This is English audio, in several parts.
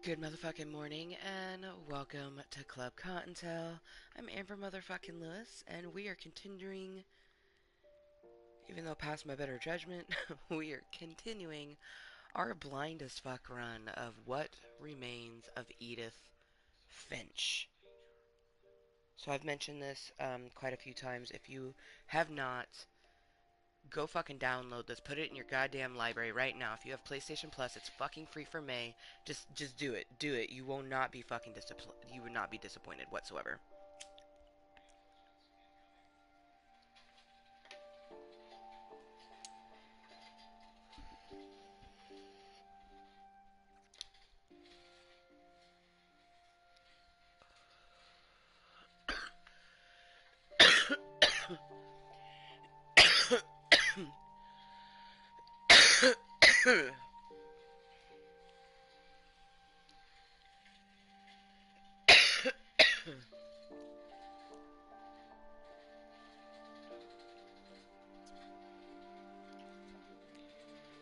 Good motherfucking morning and welcome to Club Kottontale. I'm Amber motherfucking Lewis and we are continuing, even though past my better judgment, we are continuing our blind as fuck run of What Remains of Edith Finch. So I've mentioned this quite a few times. If you have not, go fucking download this. Put it in your goddamn library right now. If you have PlayStation Plus, it's fucking free for May. Just do it. Do it. You will not be fucking you would not be disappointed whatsoever.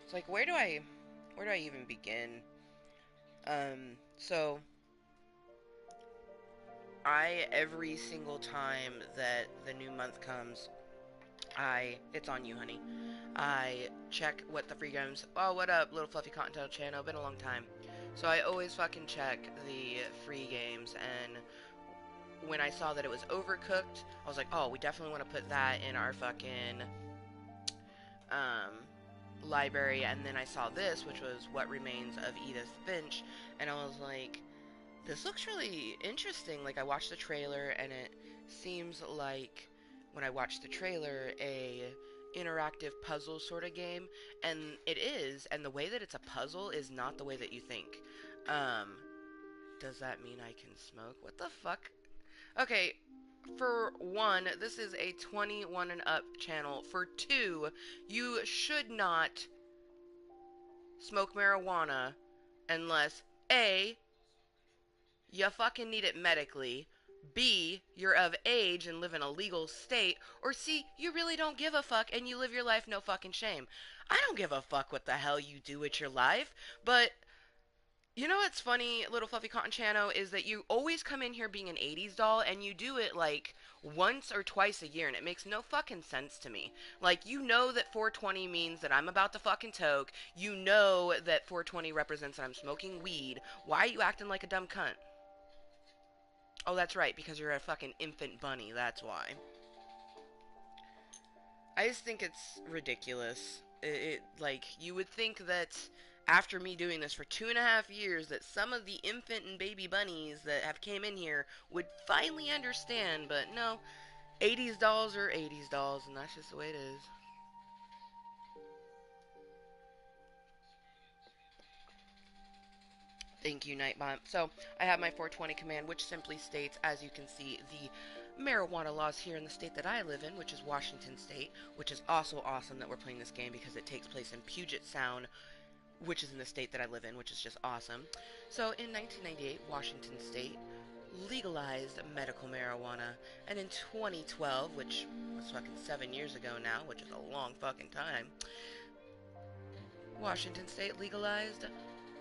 It's like where do I even begin? So I every single time that the new month comes, it's on you, honey. I check what the free games. Oh, what up, little fluffy Cottontail channel? Been a long time. So I always fucking check the free games, and when I saw that it was Overcooked, I was like, oh, we definitely want to put that in our fucking um library. And then I saw this, which was What Remains of Edith Finch, and I was like, this looks really interesting. Like, I watched the trailer, and it seems like, when I watched the trailer, a interactive puzzle sort of game, and it is, and the way that it's a puzzle is not the way that you think. Um, does that mean I can smoke? What the fuck? Okay, for one, this is a 21 and up channel. For two, you should not smoke marijuana unless A, you fucking need it medically, B, you're of age and live in a legal state, or C, you really don't give a fuck and you live your life no fucking shame. I don't give a fuck what the hell you do with your life, but you know what's funny, little fluffy cotton chano, is that you always come in here being an 80s doll and you do it like once or twice a year and it makes no fucking sense to me. Like, you know that 420 means that I'm about to fucking toke. You know that 420 represents that I'm smoking weed. Why are you acting like a dumb cunt? Oh, that's right, because you're a fucking infant bunny, that's why. I just think it's ridiculous. Like, you would think that after me doing this for 2.5 years, that some of the infant and baby bunnies that have came in here would finally understand, but no, 80s dolls are 80s dolls, and that's just the way it is. Thank you, Nightbot. So, I have my 420 command, which simply states, as you can see, the marijuana laws here in the state that I live in, which is Washington State, which is also awesome that we're playing this game because it takes place in Puget Sound, which is in the state that I live in, which is just awesome. So, in 1998, Washington State legalized medical marijuana, and in 2012, which was fucking 7 years ago now, which is a long fucking time, Washington State legalized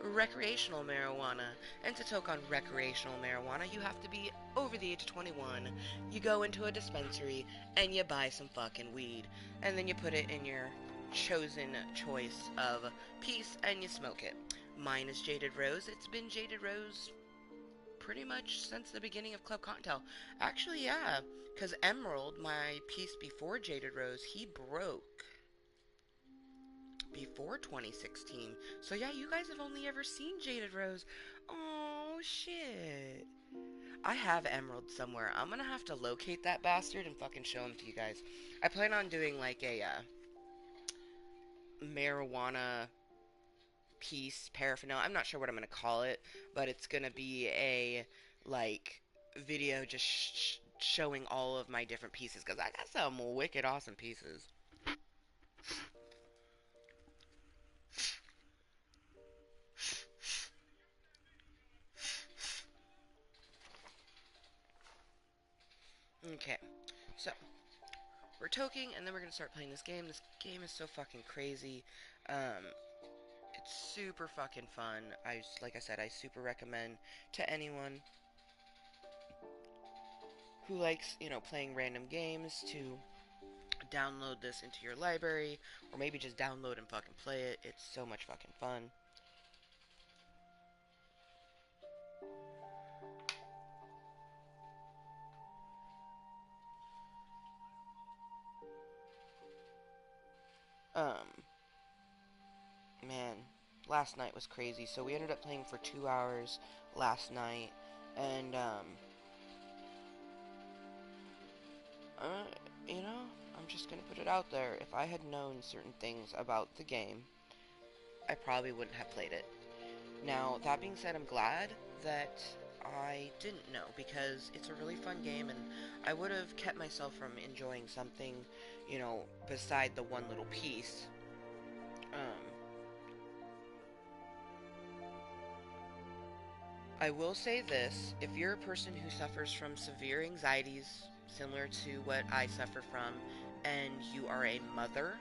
recreational marijuana. And to toke on recreational marijuana, you have to be over the age of 21. You go into a dispensary and you buy some fucking weed. And then you put it in your chosen choice of piece and you smoke it. Mine is Jaded Rose. It's been Jaded Rose pretty much since the beginning of Club Cocktail. Actually, yeah, because Emerald, my piece before Jaded Rose, he broke before 2016. So yeah, you guys have only ever seen Jaded Rose. Oh shit. I have Emerald somewhere. I'm gonna have to locate that bastard and fucking show him to you guys. I plan on doing like a marijuana piece, paraphernalia. I'm not sure what I'm gonna call it, but it's gonna be a like video just showing all of my different pieces because I got some wicked awesome pieces. Okay, so we're toking, and then we're gonna start playing this game. This game is so fucking crazy. Um, it's super fucking fun. Like I said, I super recommend to anyone who likes, playing random games to download this into your library, or maybe just download and fucking play it. It's so much fucking fun. Um, man, last night was crazy. So we ended up playing for 2 hours last night, and uh, you know, I'm just gonna put it out there. If I had known certain things about the game, I probably wouldn't have played it. Now, that being said, I'm glad that I didn't know because it's a really fun game and I would have kept myself from enjoying something, beside the one little piece. Um, I will say this, if you're a person who suffers from severe anxieties similar to what I suffer from and you are a mother,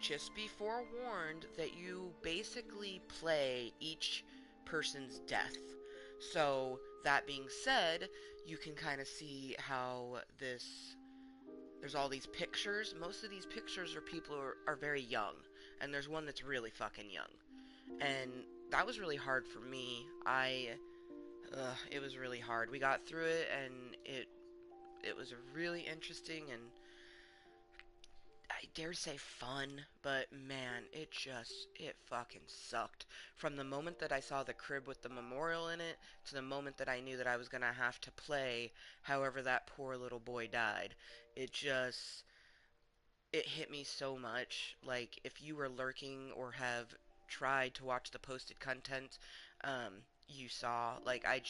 just be forewarned that you basically play each person's death. So, that being said, you can kind of see how there's all these pictures. Most of these pictures are people who are very young, and there's one that's really fucking young. And that was really hard for me. It was really hard. We got through it, and it was really interesting and I dare say fun, but man, it fucking sucked. From the moment that I saw the crib with the memorial in it, to the moment that I knew that I was gonna have to play however that poor little boy died, it just, it hit me so much. Like, if you were lurking or have tried to watch the posted content, you saw, like, I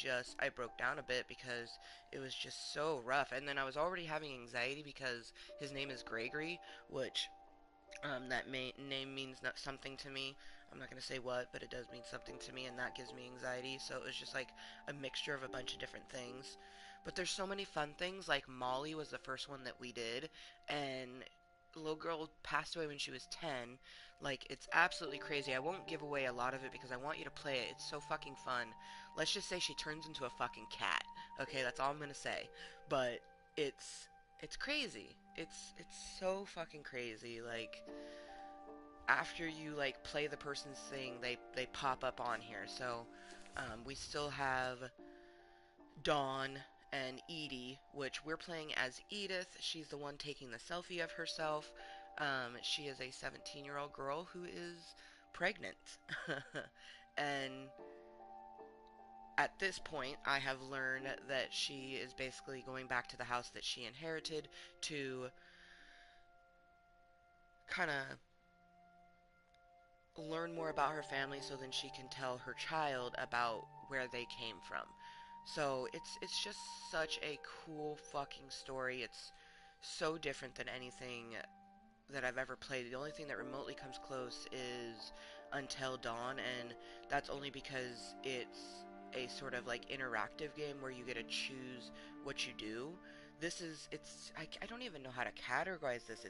broke down a bit because it was just so rough. And then I was already having anxiety because his name is Gregory, which, that name means something to me. I'm not going to say what, but it does mean something to me, and that gives me anxiety. So it was just like a mixture of a bunch of different things. But there's so many fun things, like Molly was the first one that we did, and the little girl passed away when she was 10. Like, it's absolutely crazy. I won't give away a lot of it because I want you to play it. It's so fucking fun. Let's just say she turns into a fucking cat. Okay, that's all I'm going to say. But it's crazy. It's so fucking crazy. Like, after you like play the person's thing, they pop up on here. So we still have Dawn and Edie, which we're playing as Edith. She's the one taking the selfie of herself. She is a 17-year-old girl who is pregnant. And at this point, I have learned that she is basically going back to the house that she inherited to kind of learn more about her family so then she can tell her child about where they came from. So it's just such a cool fucking story. It's so different than anything that I've ever played. The only thing that remotely comes close is Until Dawn, and that's only because it's a sort of like interactive game where you get to choose what you do. I don't even know how to categorize this.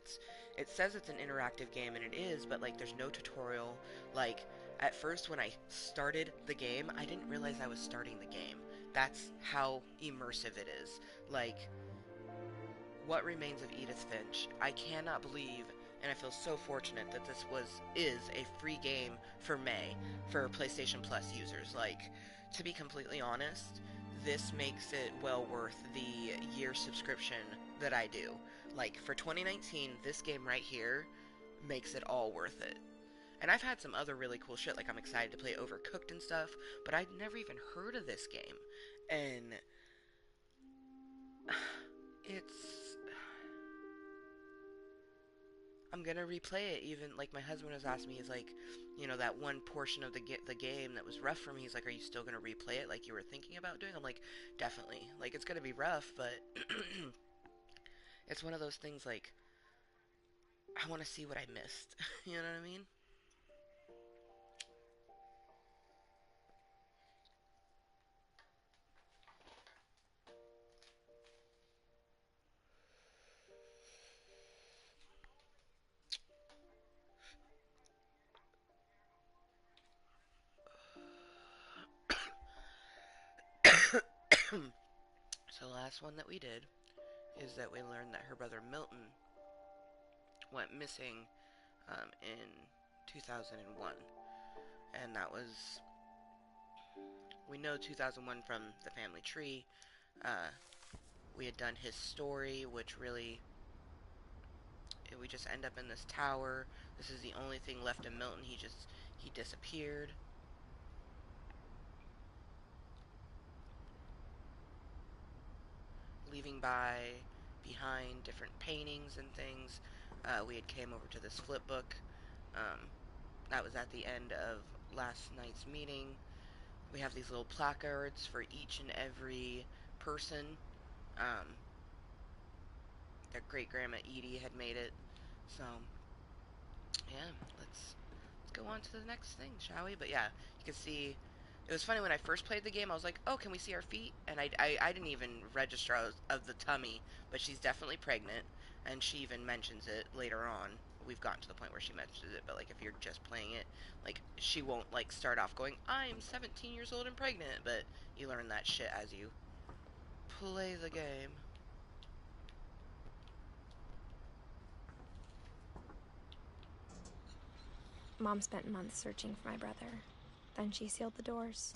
It says it's an interactive game, and it is, but like there's no tutorial. Like, at first when I started the game, I didn't realize I was starting the game. That's how immersive it is. Like, what Remains of Edith Finch? I cannot believe, and I feel so fortunate that this is a free game for May for PlayStation Plus users. Like, to be completely honest, this makes it well worth the year subscription that I do. Like, for 2019, this game right here makes it all worth it. And I've had some other really cool shit, like I'm excited to play Overcooked and stuff, but I'd never even heard of this game. And it's I'm gonna replay it. Even like my husband was asking me, he's like, that one portion of the game that was rough for me. He's like, "Are you still gonna replay it like you were thinking about doing?" I'm like, "Definitely. Like it's gonna be rough, but it's one of those things like I want to see what I missed." You know what I mean? So the last one that we did is that we learned that her brother Milton went missing in 2001. And that was, we know 2001 from the family tree. Uh, we had done his story, which really, we just end up in this tower. This is the only thing left of Milton. He disappeared. Leaving behind different paintings and things. We had came over to this flip book. Um, that was at the end of last night's meeting. We have these little placards for each and every person. Um, their great grandma Edie had made it. So yeah, let's go on to the next thing, shall we? But yeah, you can see. It was funny when I first played the game. I was like, "Oh, can we see our feet?" And I didn't even register of the tummy, but she's definitely pregnant, and she even mentions it later on. We've gotten to the point where she mentions it, but like if you're just playing it, like she won't like start off going, "I'm 17 years old and pregnant," but you learn that shit as you play the game. Mom spent months searching for my brother. Then she sealed the doors.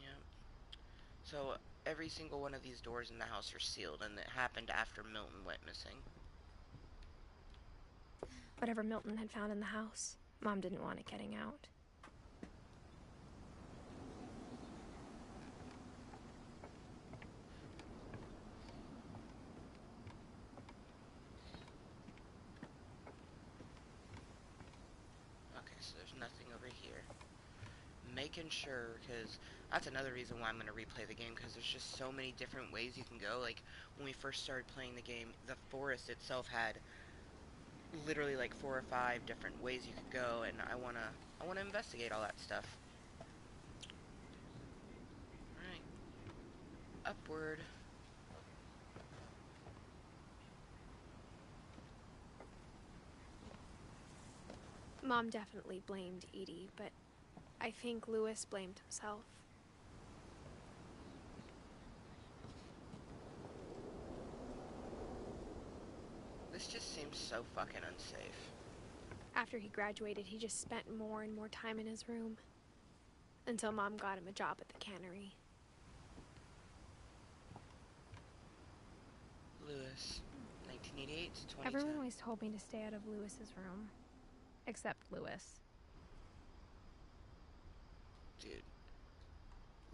Yeah. So every single one of these doors in the house are sealed, and it happened after Milton went missing. Whatever Milton had found in the house, Mom didn't want it getting out. Okay, so there's nothing over here. Making sure, because that's another reason why I'm going to replay the game, because there's just so many different ways you can go. Like, when we first started playing the game, the forest itself had literally like 4 or 5 different ways you could go, and I wanna investigate all that stuff. Alright, upward. Mom definitely blamed Edie, but I think Louis blamed himself. This just seems so fucking unsafe. After he graduated, he just spent more and more time in his room. Until Mom got him a job at the cannery. Lewis, 1988 to 2010. Everyone always told me to stay out of Louis's room. Except Louis. Dude.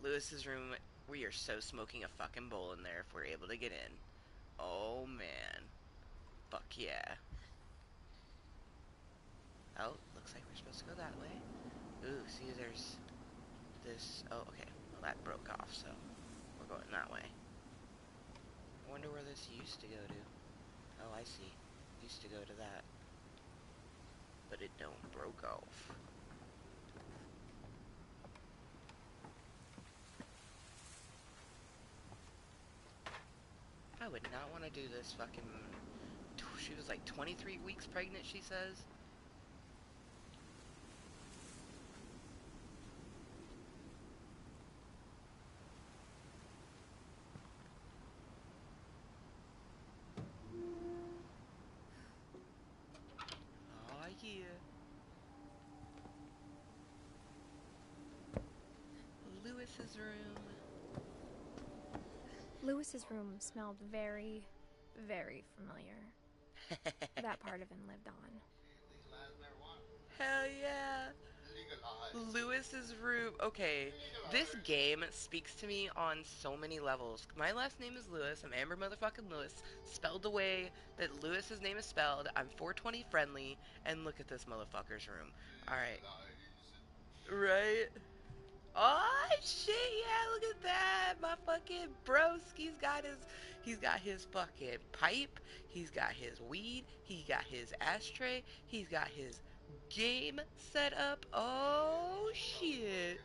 Lewis's room, we are so smoking a fucking bowl in there if we're able to get in. Oh man. Fuck yeah. Oh, looks like we're supposed to go that way. Ooh, see there's this. Oh, okay. Well, that broke off, so we're going that way. I wonder where this used to go to. Oh, I see. Used to go to that. But it don't broke off. I would not want to do this fucking... She was like 23 weeks pregnant, she says. Oh, yeah. Lewis's room. Louis's room smelled very, very familiar. That part of him lived on. Hell yeah. Lewis's room. Okay, this game speaks to me on so many levels. My last name is Lewis. I'm Amber motherfucking Lewis, spelled the way that Lewis's name is spelled. I'm 420 friendly, and look at this motherfucker's room. All right, right. Oh shit! Yeah, look at that. My fucking broski's got his fucking pipe. He's got his weed. He got his ashtray. He's got his game set up. Oh shit.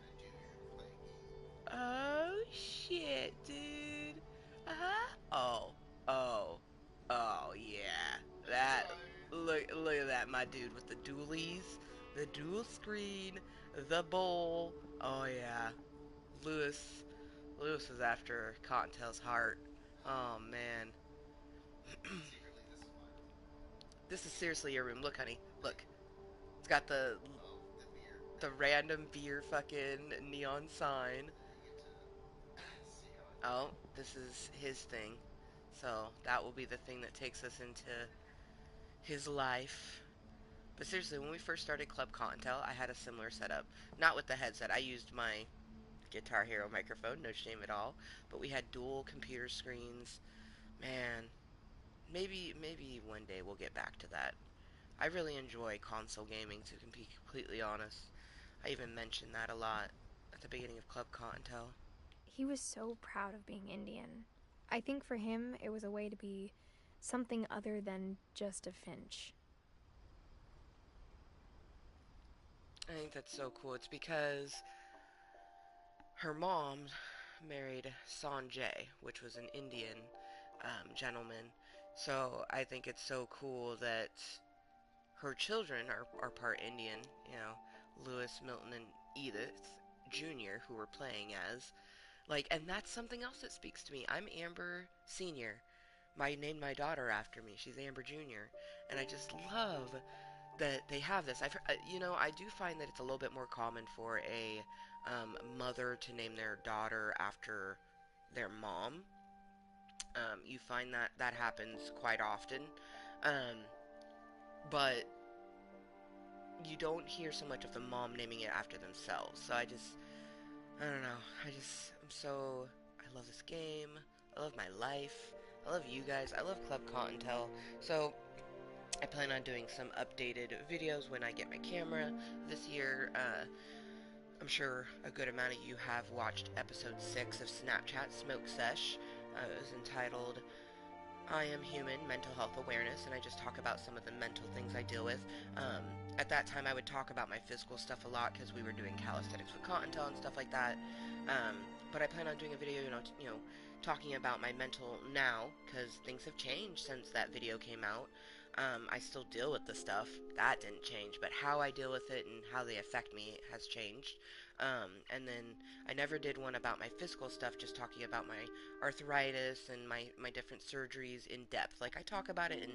Oh shit, dude. Uh-huh. Oh. Oh. Oh yeah. That look at that, my dude with the dualies. The dual screen, the bowl. Oh yeah, Lewis. Lewis was after Cottontail's heart. Oh man, this is seriously your room. Look, honey. Look, it's got the random beer fucking neon sign. Oh, this is his thing. So that will be the thing that takes us into his life. But seriously, when we first started Club Kottontale, I had a similar setup. Not with the headset. I used my Guitar Hero microphone, no shame at all. But we had dual computer screens. Man, maybe one day we'll get back to that. I really enjoy console gaming, to be completely honest. I even mentioned that a lot at the beginning of Club Kottontale. He was so proud of being Indian. I think for him, it was a way to be something other than just a Finch. I think that's so cool. It's because her mom married Sanjay, which was an Indian gentleman. So I think it's so cool that her children are part Indian. You know, Lewis, Milton, and Edith Jr., who we're playing as. Like, and that's something else that speaks to me. I'm Amber Senior. I named my daughter after me. She's Amber Jr. And I just love that they have this. I do find that it's a little bit more common for a mother to name their daughter after their mom. You find that that happens quite often, um, but you don't hear so much of the mom naming it after themselves. So I don't know. I love this game. I love my life. I love you guys. I love Club Kottontale. So I plan on doing some updated videos when I get my camera this year. I'm sure a good amount of you have watched episode 6 of Snapchat Smoke Sesh. It was entitled I Am Human, Mental Health Awareness, and I just talk about some of the mental things I deal with. Um, at that time, I would talk about my physical stuff a lot because we were doing calisthenics with Kottontale and stuff like that. Um, but I plan on doing a video, talking about my mental now because things have changed since that video came out. I still deal with the stuff. That didn't change, but how I deal with it and how they affect me has changed. And then I never did one about my physical stuff, just talking about my arthritis and my different surgeries in depth. Like, I talk about it in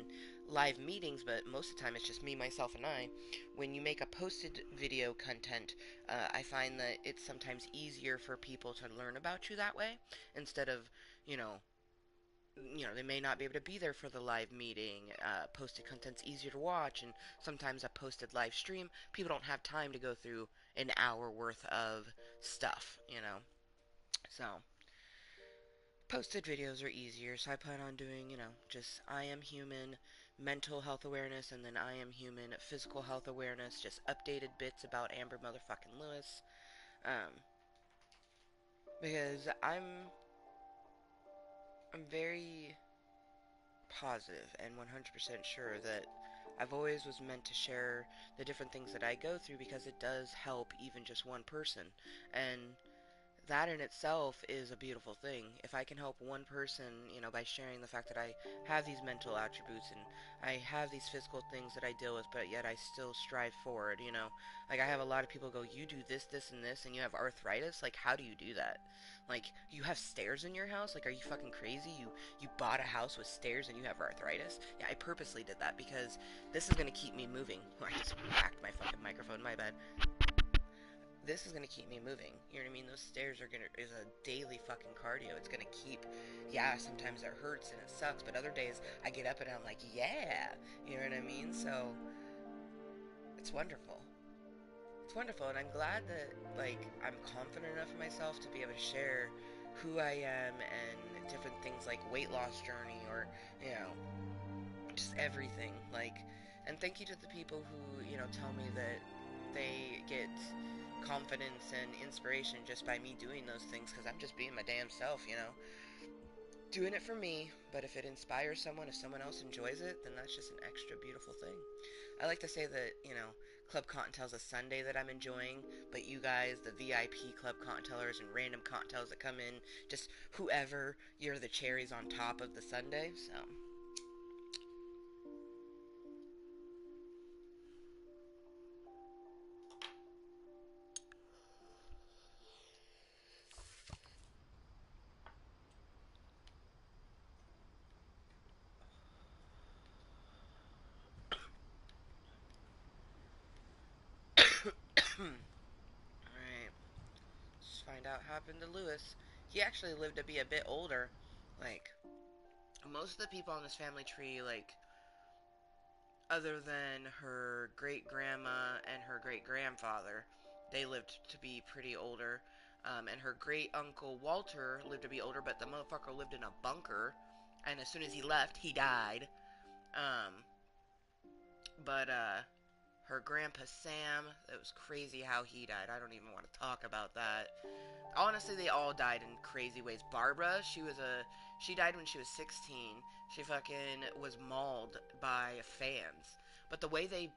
live meetings, but most of the time it's just me, myself, and I. When you make a posted video content, I find that it's sometimes easier for people to learn about you that way instead of, you know, they may not be able to be there for the live meeting. Posted content's easier to watch, and sometimes a posted live stream, people don't have time to go through an hour worth of stuff. So, posted videos are easier, so I plan on doing, just I am human, mental health awareness, and then I am human, physical health awareness, just updated bits about Amber motherfucking Lewis. Um, because I'm very positive and 100% sure that I've always was meant to share the different things that I go through because it does help even just one person. And that in itself is a beautiful thing. If I can help one person, by sharing the fact that I have these mental attributes and I have these physical things that I deal with, but yet I still strive forward. Like, I have a lot of people go, you do this, this, and this, and you have arthritis? Like, how do you do that? Like, you have stairs in your house? Like, are you fucking crazy? You bought a house with stairs and you have arthritis? Yeah, I purposely did that because this is going to keep me moving. I just whacked my fucking microphone, my bad. This is gonna keep me moving. You know what I mean? Those stairs is a daily fucking cardio. It's gonna keep, yeah, sometimes it hurts and it sucks, but other days I get up and I'm like, yeah, you know what I mean? So, it's wonderful. It's wonderful, and I'm glad that, like, I'm confident enough in myself to be able to share who I am and different things like weight loss journey or, you know, just everything. Like, and thank you to the people who, tell me that they get confidence and inspiration just by me doing those things because I'm just being my damn self. Doing it for me, but if it inspires someone, if someone else enjoys it, then that's just an extra beautiful thing. I like to say that, Club Kottontale's a Sunday that I'm enjoying, but you guys, the VIP Club Kottontalers and random Kottontales that come in, just whoever, you're the cherries on top of the Sunday, so. find out happened to Lewis. He actually lived to be a bit older. Like, most of the people on this family tree, like, other than her great-grandma and her great-grandfather, they lived to be pretty older. And her great-uncle Walter lived to be older, but the motherfucker lived in a bunker. And as soon as he left, he died. But her grandpa Sam, it was crazy how he died. I don't even want to talk about that. Honestly, they all died in crazy ways. Barbara, she died when she was 16. She fucking was mauled by fans. But the way they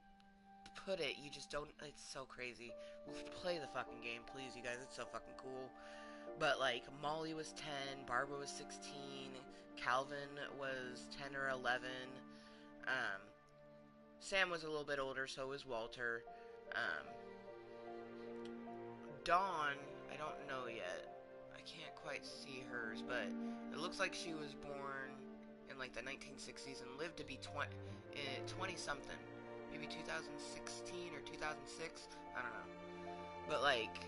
put it, you just don't, it's so crazy. Play the fucking game, please, you guys. It's so fucking cool. But, like, Molly was 10, Barbara was 16, Calvin was 10 or 11, Sam was a little bit older, so was Walter. Dawn, I don't know yet. I can't quite see hers, but it looks like she was born in like the 1960s and lived to be 20-something. Maybe 2016 or 2006? I don't know. But like,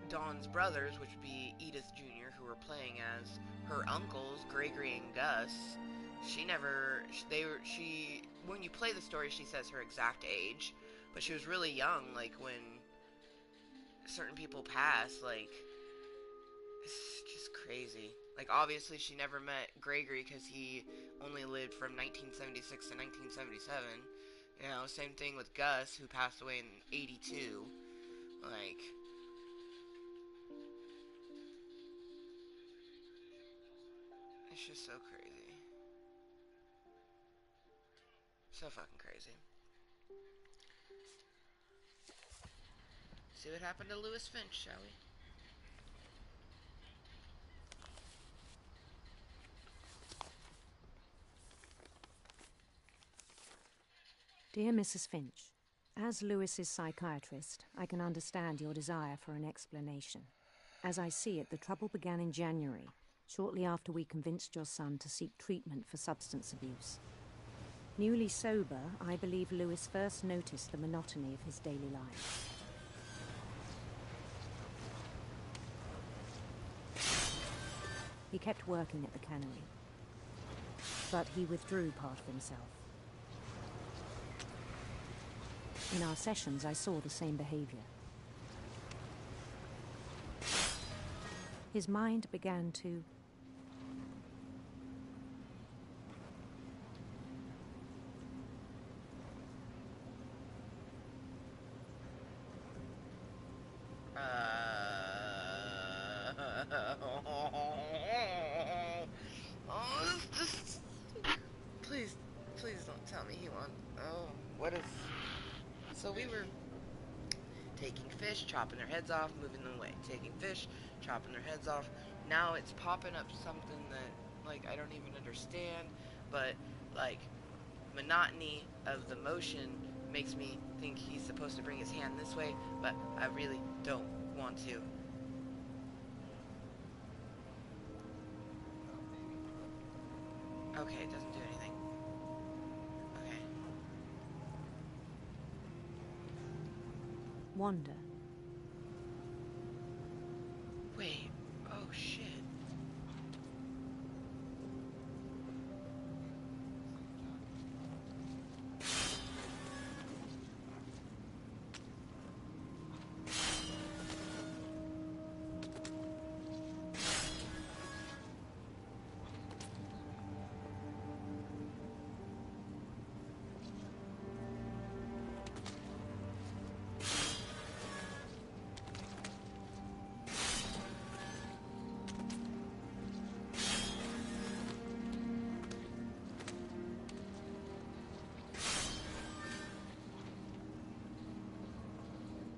Dawn's brothers, which would be Edith Jr., who were playing as her uncles, Gregory and Gus, when you play the story, she says her exact age, but she was really young, like, when certain people pass, like, it's just crazy. Like, obviously, she never met Gregory, because he only lived from 1976 to 1977, you know, same thing with Gus, who passed away in 82, like, it's just so crazy. So fucking crazy. See what happened to Louis Finch, shall we? Dear Mrs. Finch, as Lewis's psychiatrist, I can understand your desire for an explanation. As I see it, the trouble began in January, shortly after we convinced your son to seek treatment for substance abuse. Newly sober, I believe Lewis first noticed the monotony of his daily life. He kept working at the cannery, but he withdrew part of himself. In our sessions, I saw the same behavior. His mind began to Please don't tell me he won. Oh, what is... So we were taking fish, chopping their heads off, moving them away. Taking fish, chopping their heads off. Now it's popping up something that, like, I don't even understand, but, like, monotony of the motion makes me think he's supposed to bring his hand this way, but I really don't want to. Okay, it doesn't do anything. Okay. wander. Wait. Oh, shit.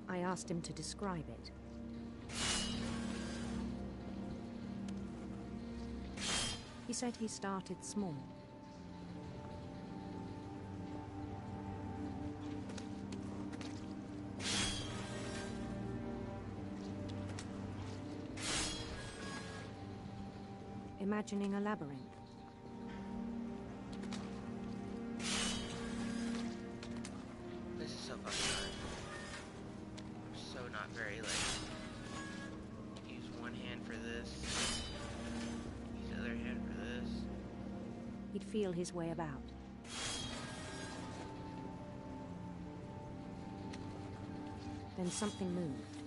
I asked him to describe it. He said he started small. Imagining a labyrinth. This is so fucking hard. So not very, like... he'd feel his way about. Then something moved.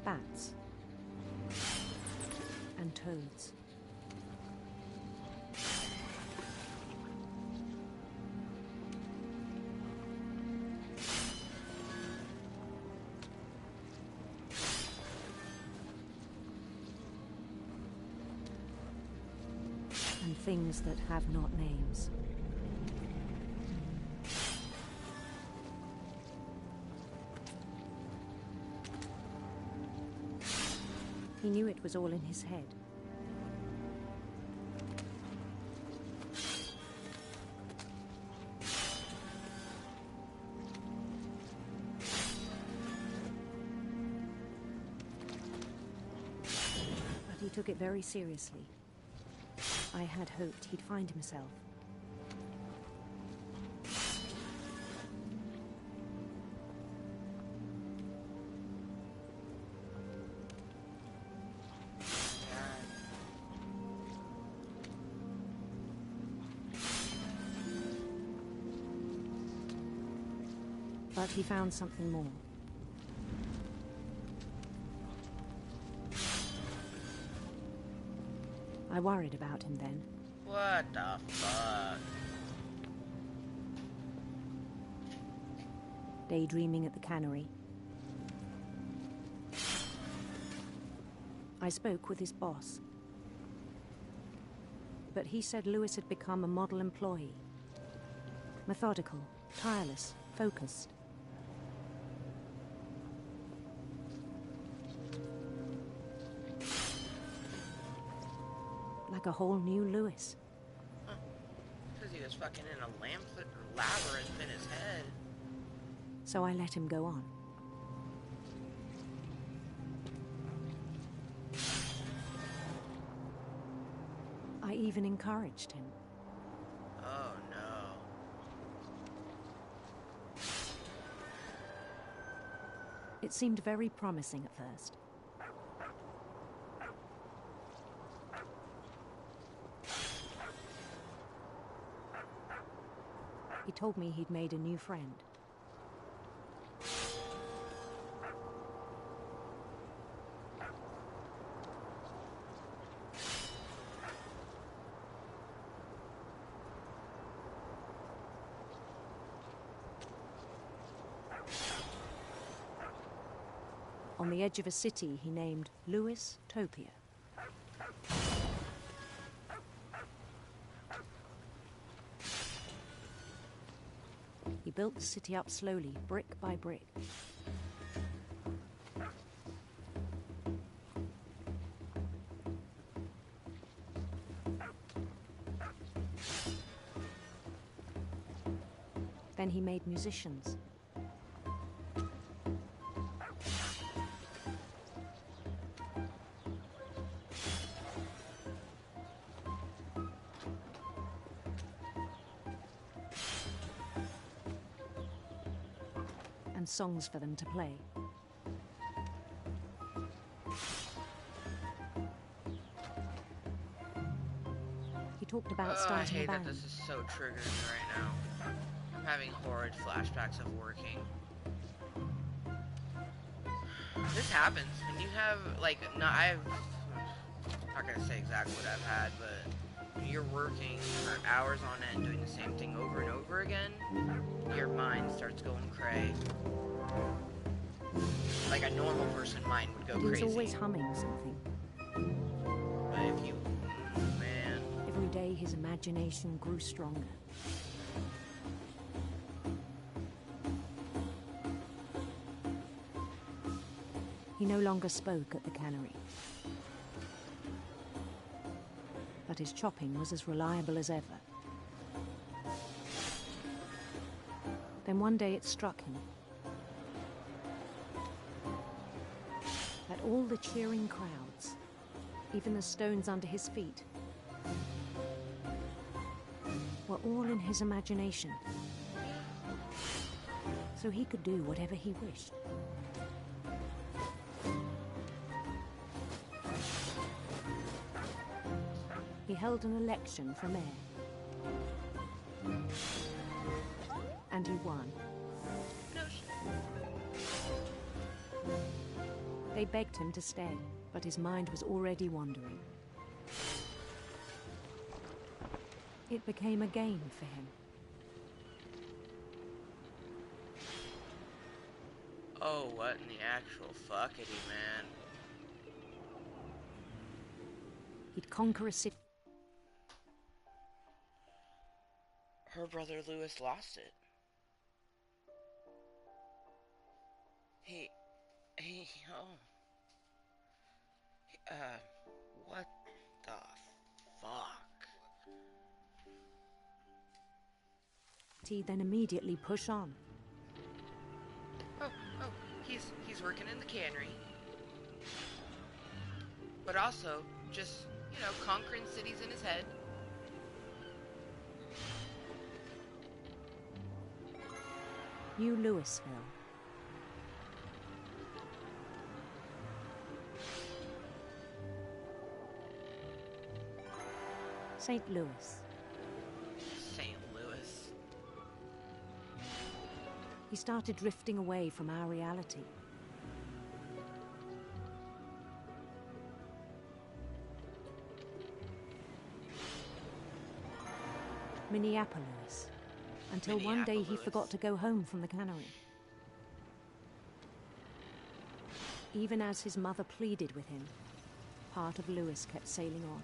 Bats. And toads. And things that have not names. He knew it was all in his head. But he took it very seriously. I had hoped he'd find himself. But he found something more. I worried about him then. What the fuck? Daydreaming at the cannery. I spoke with his boss. But he said Lewis had become a model employee. Methodical, tireless, focused. Like a whole new Lewis. Because he was fucking in a labyrinth in his head. So I let him go on. I even encouraged him. Oh no. It seemed very promising at first. He told me he'd made a new friend. On the edge of a city he named Mooiisstt. He built the city up slowly, brick by brick. Then he made musicians. And songs for them to play. He talked about I starting a hate band. that this is so triggering right now. I'm having horrid flashbacks of working. This happens when you have, like, I'm not gonna say exactly what I've had, but when you're working for hours on end doing the same thing over and over again, your mind starts going cray. Like a normal person mind would go He was crazy. always humming something. But if you, man. Every day his imagination grew stronger. He no longer spoke at the cannery. But his chopping was as reliable as ever. Then one day it struck him that all the cheering crowds, even the stones under his feet, were all in his imagination. So he could do whatever he wished. he held an election for mayor. And he won. No shit. They begged him to stay, but his mind was already wandering. It became a game for him. Oh, what in the actual fuckity, man? He'd conquer a city. Her brother Lewis lost it. What the fuck? He then immediately push on. Oh, he's working in the cannery. But also, just, conquering cities in his head. New Louisville. St. Louis. St. Louis. He started drifting away from our reality. Minneapolis. Until one day he forgot to go home from the cannery. Even as his mother pleaded with him, part of Lewis kept sailing on.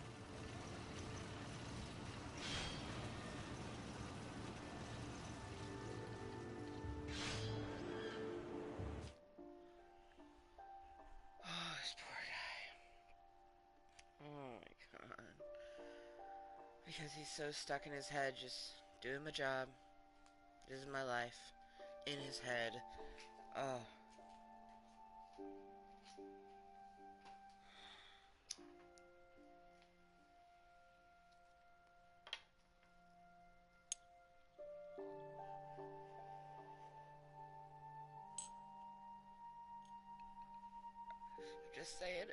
Oh, this poor guy. Oh my god. Because he's so stuck in his head, just doing my job. This is my life. In his head. Oh. Just saying.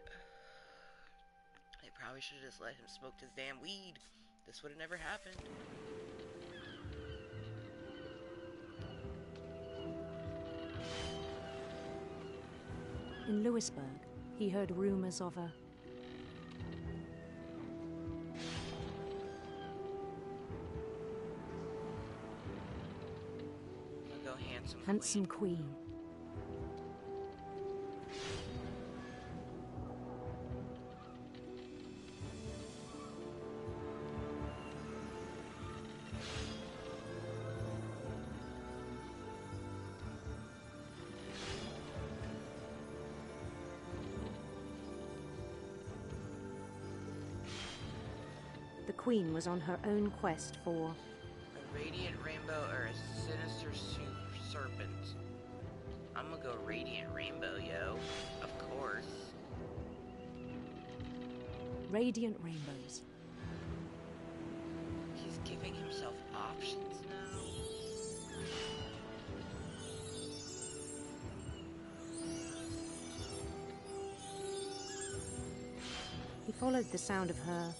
They probably should have just let him smoke his damn weed. This would have never happened. In Louisburg, he heard rumors of a I'll go handsome queen. The queen was on her own quest for a radiant rainbow or a sinister serpent. I'm gonna go radiant rainbow, yo. Of course. radiant rainbows. He's giving himself options now. He followed the sound of her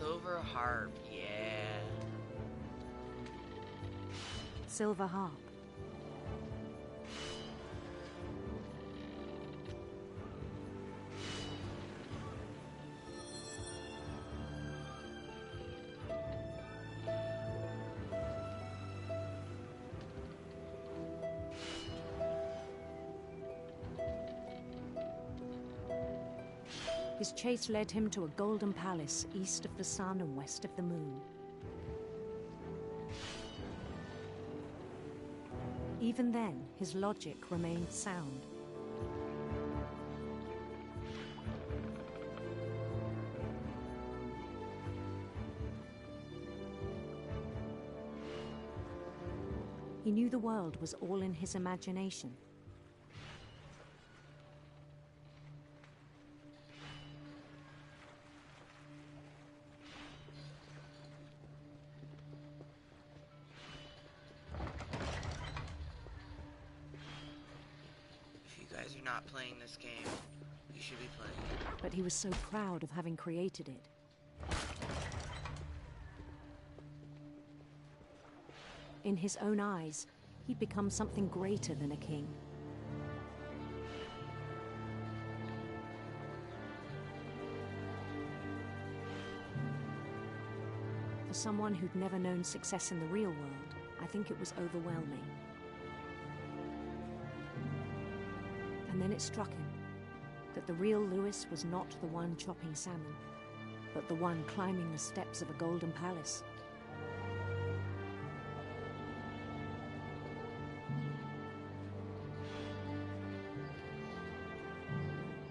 Silver harp, yeah. silver harp. His chase led him to a golden palace east of the sun and west of the moon. Even then, his logic remained sound. He knew the world was all in his imagination. If you guys are not playing this game, you You should be playing. but he was so proud of having created it. In his own eyes, he'd become something greater than a king. For someone who'd never known success in the real world, I think it was overwhelming. And then it struck him that the real Lewis was not the one chopping salmon, but the one climbing the steps of a golden palace.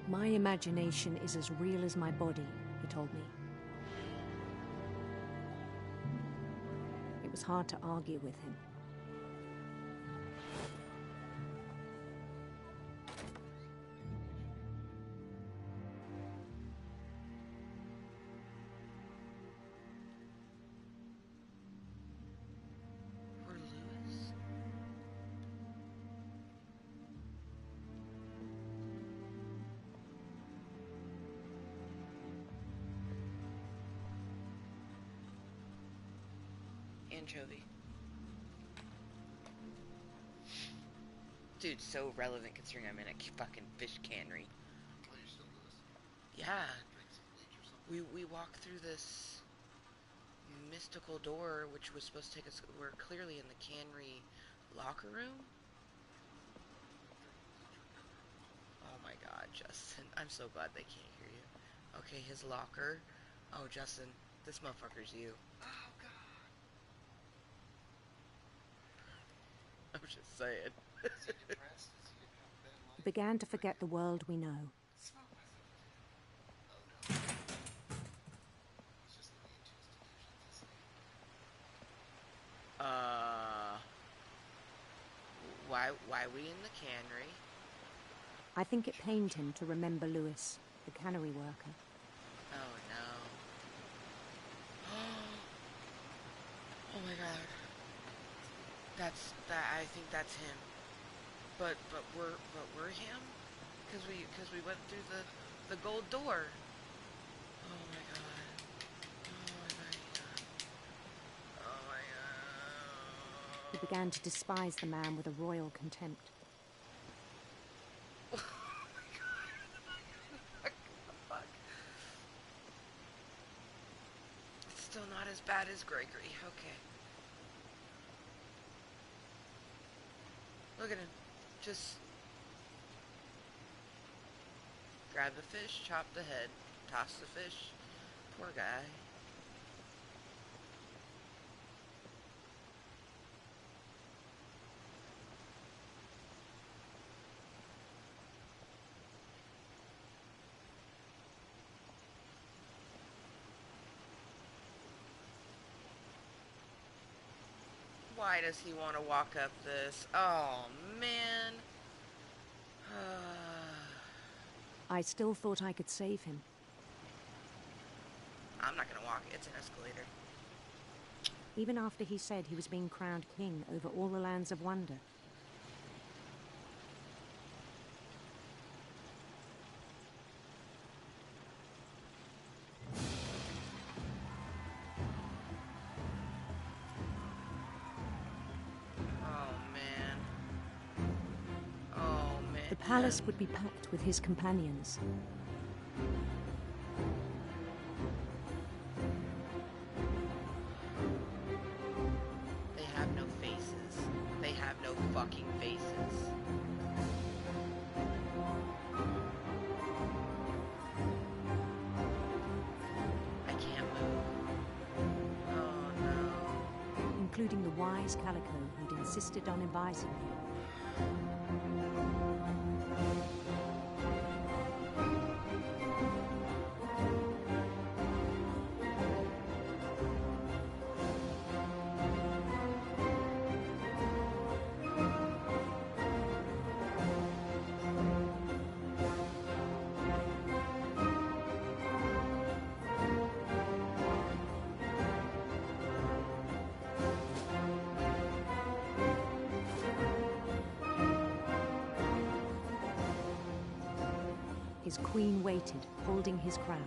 My imagination is as real as my body, he told me. It was hard to argue with him. Poor Lewis. Anchovy. Dude, so relevant considering I'm in a fucking fish cannery. Oh, you're still Lewis? Yeah. Drink some bleach or something? We walked through this mystical door, which was supposed to take us. We're clearly in the cannery locker room. Oh my God, Justin! I'm so glad they can't hear you. Okay, his locker. Oh, Justin, this motherfucker's you. Oh, God. I'm just saying. Is he depressed? Is he having a bad life? He began to forget the world we know. Smoke with him. Oh, no. He's just living into his delusions, isn't he? Why we in the cannery? I think it pained him to remember Lewis, the cannery worker. Oh no. Oh my God. I think that's him. But we're him? Cause we went through the gold door. Oh my God. Oh my God. Oh my God. He began to despise the man with a royal contempt. Oh my God. Fuck. It's still not as bad as Gregory. Okay. Look at him. Just grab the fish, chop the head, toss the fish. Poor guy. Why does he want to walk up this? Oh, man. I still thought I could save him. I'm not going to walk. It's an escalator. Even after he said he was being crowned king over all the lands of wonder. The palace would be packed with his companions. They have no faces. They have no fucking faces. I can't move. Oh no. Including the wise Calico who'd insisted on advising him. His queen waited, holding his crown.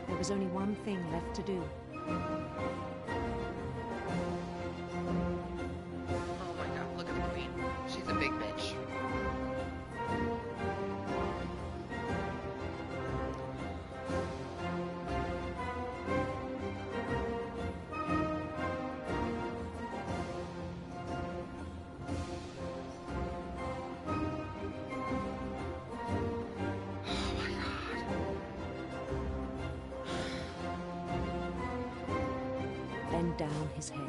There was only one thing left to do. Oh my god, look at the queen. She's a big bitch. Then down his head.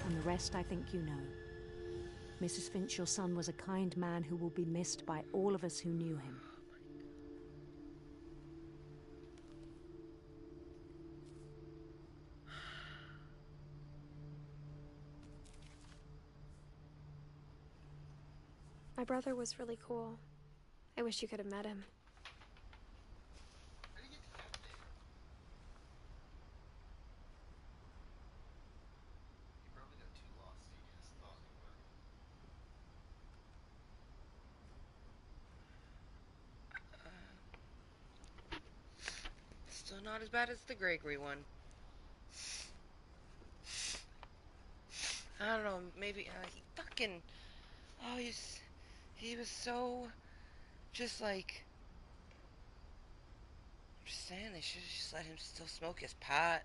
And the rest I think you know. Mrs. Finch, your son was a kind man who will be missed by all of us who knew him. My brother was really cool. I wish you could have met him. How do you get to that there? You probably got too lost so you just thought you were. Still not as bad as the Gregory one. I don't know, maybe, he fucking, oh, he was so, just like, I'm just saying, they should have just let him still smoke his pot,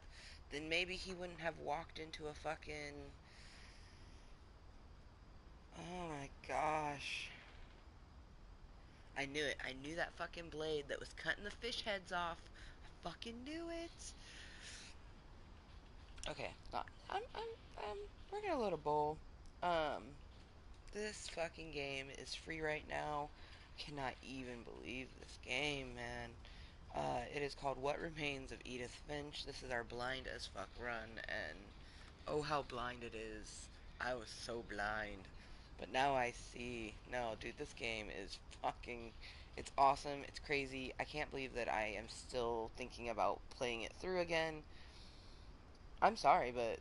then maybe he wouldn't have walked into a fucking, oh my gosh. I knew it, I knew that fucking blade that was cutting the fish heads off, I fucking knew it. Okay, we're gonna load a bowl. This fucking game is free right now. Cannot even believe this game, man. It is called What Remains of Edith Finch. This is our blind as fuck run, and oh how blind it is. I was so blind. But now I see. No, dude, this game is fucking, it's awesome, it's crazy. I can't believe that I am still thinking about playing it through again. I'm sorry, but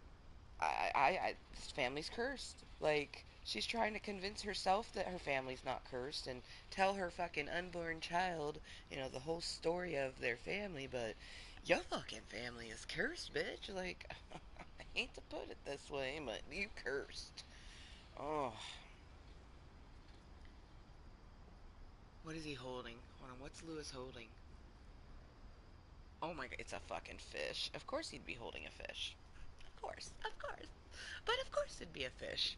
this family's cursed. Like, she's trying to convince herself that her family's not cursed and tell her fucking unborn child, the whole story of their family, but your fucking family is cursed, bitch. Like, I hate to put it this way, but you cursed. Oh. What is he holding? Hold on, what's Lewis holding? Oh my god, it's a fucking fish. Of course he'd be holding a fish. Of course, of course. But of course it'd be a fish.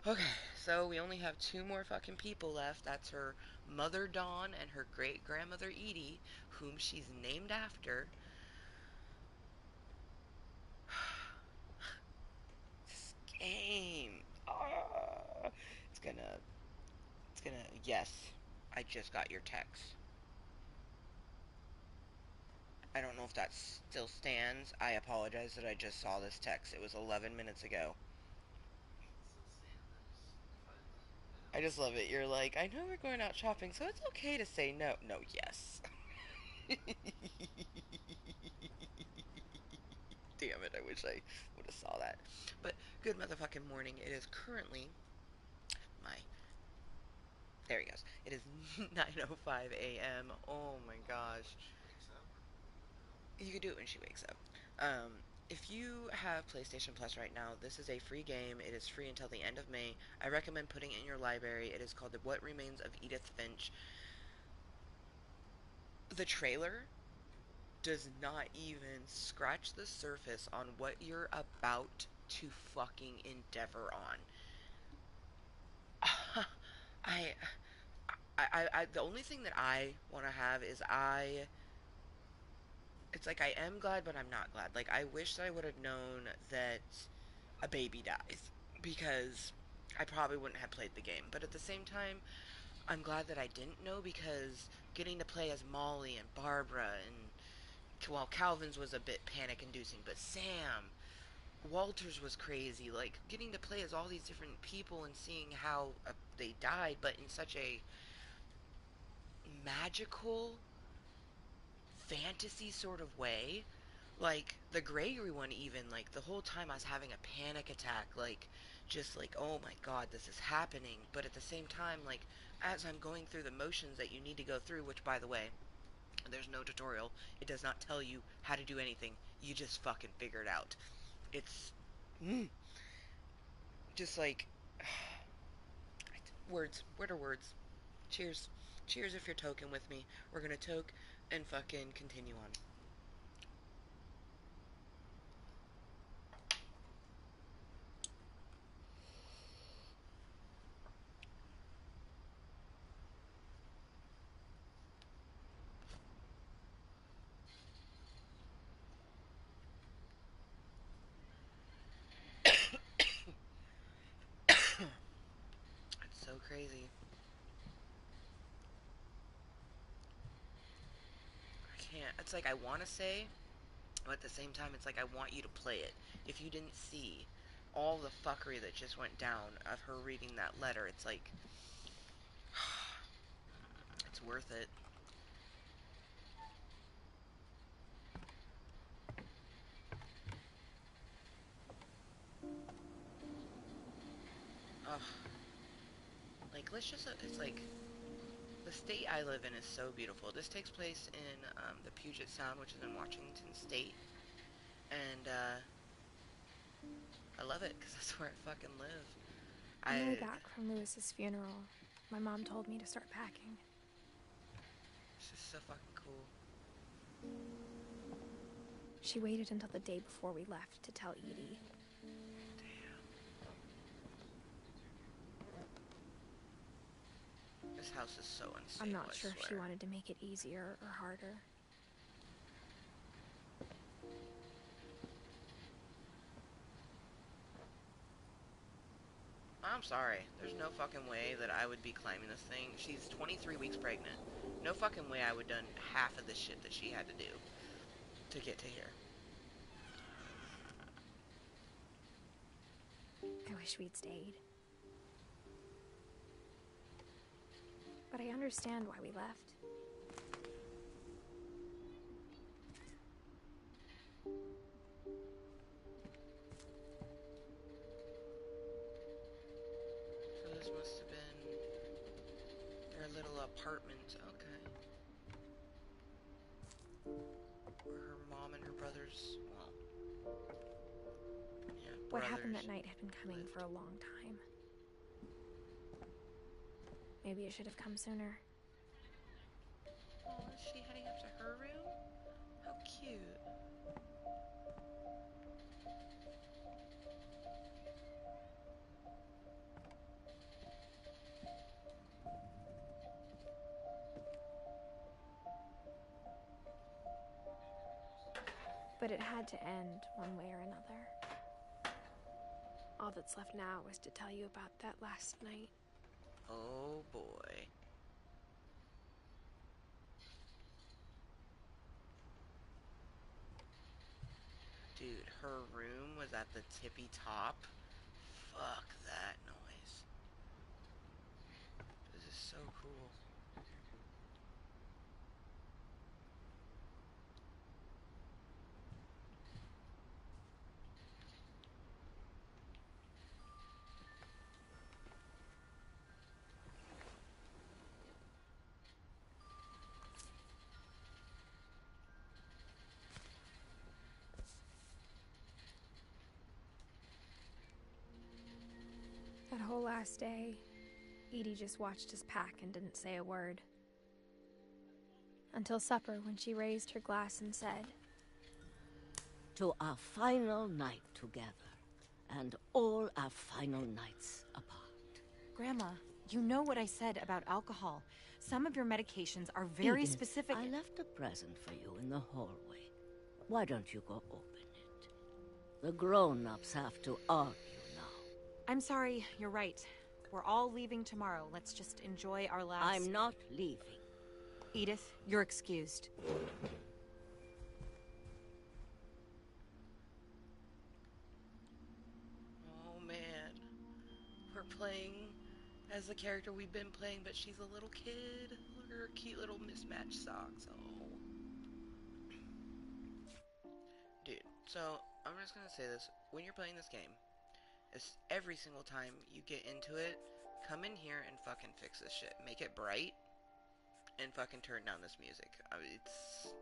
Okay, so we only have two more fucking people left. That's her mother Dawn and her great grandmother Edie, whom she's named after. This game. It's gonna, yes, I just got your text. I don't know if that still stands. I apologize that I just saw this text. It was 11 minutes ago. I just love it. You're like, I know we're going out shopping, so it's okay to say no. No, yes. Damn it, I wish I would have saw that. But good motherfucking morning. It is currently my, there he goes. It is 9:05 a.m. Oh my gosh. You can do it when she wakes up. If you have PlayStation Plus right now, this is a free game. It is free until the end of May. I recommend putting it in your library. It is called The What Remains of Edith Finch. The trailer does not even scratch the surface on what you're about to fucking endeavor on. The only thing that I want to have is it's like I am glad, but I'm not glad. Like, I wish that I would have known that a baby dies, because I probably wouldn't have played the game. But at the same time, I'm glad that I didn't know, because getting to play as Molly and Barbara and, well, Calvin's was a bit panic-inducing, but Sam, Walters was crazy. Like, getting to play as all these different people and seeing how they died, but in such a magical, fantasy sort of way. Like, the Gregory one, even, like, the whole time I was having a panic attack, like, just like, oh my god, this is happening. But at the same time, like, as I'm going through the motions that you need to go through, which, by the way, there's no tutorial. It does not tell you how to do anything. You just fucking figure it out. It's just like words. What are words? Cheers. Cheers if you're token with me. We're gonna toke and fucking continue on. It's so crazy. I can't. It's like I want to say, but at the same time, it's like I want you to play it. If you didn't see all the fuckery that just went down of her reading that letter, it's like it's worth it. Ugh. Like, let's just, it's like, the state I live in is so beautiful. This takes place in the Puget Sound, which is in Washington State. And I love it because that's where I fucking live. On the way back from Lewis's funeral, my mom told me to start packing. This is so fucking cool. She waited until the day before we left to tell Edie. Damn. This house is so unstable, I'm not sure I if she swear. wanted to make it easier or harder. I'm sorry. There's no fucking way that I would be climbing this thing. She's 23 weeks pregnant. No fucking way I would have done half of the shit that she had to do to get to here. I wish we'd stayed. But I understand why we left. So this must have been their little apartment. Okay. Where her mom and her brothers, well, yeah, What brothers happened that night had been coming lived. for a long time. Maybe it should have come sooner. Oh, is she heading up to her room? How cute. But it had to end one way or another. All that's left now was to tell you about that last night. Oh boy. Dude, her room was at the tippy top. Fuck that noise. This is so cool. That whole last day, Edie just watched us pack and didn't say a word. Until supper, when she raised her glass and said, "To our final night together, and all our final nights apart." Grandma, you know what I said about alcohol. Some of your medications are very Edith, specific. I left a present for you in the hallway. Why don't you go open it? The grown-ups have to argue now. I'm sorry, you're right. We're all leaving tomorrow. Let's just enjoy our last... I'm not leaving. Edith, you're excused. playing as the character we've been playing, but she's a little kid. Look at her cute little mismatched socks. Oh. Dude, so I'm just gonna say this. When you're playing this game, it's every single time you get into it, come in here and fucking fix this shit. Make it bright and fucking turn down this music. I mean, it's...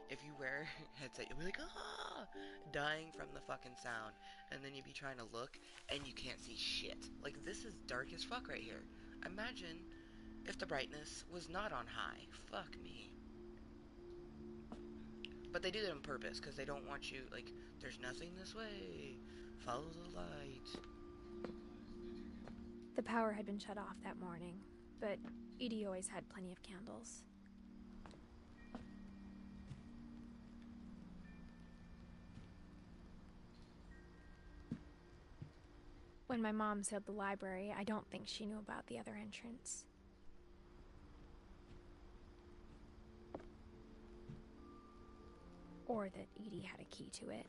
If you wear a headset, you'll be like, ah, dying from the fucking sound. And then you'd be trying to look, and you can't see shit. Like, this is dark as fuck right here. Imagine if the brightness was not on high. Fuck me. But they do that on purpose, because they don't want you, like, there's nothing this way. Follow the light. The power had been shut off that morning, but Edie always had plenty of candles. When my mom sealed the library, I don't think she knew about the other entrance. Or that Edie had a key to it.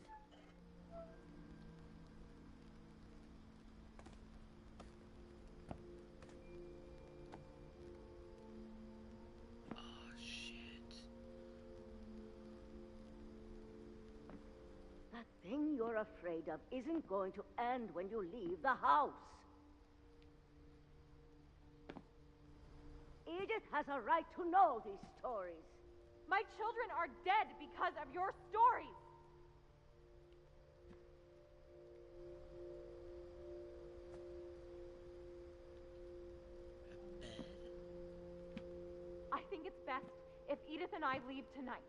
Oh, shit. That thing you're afraid of isn't going to end when you leave the house. Edith has a right to know these stories. My children are dead because of your stories! A bed? I think it's best if Edith and I leave tonight.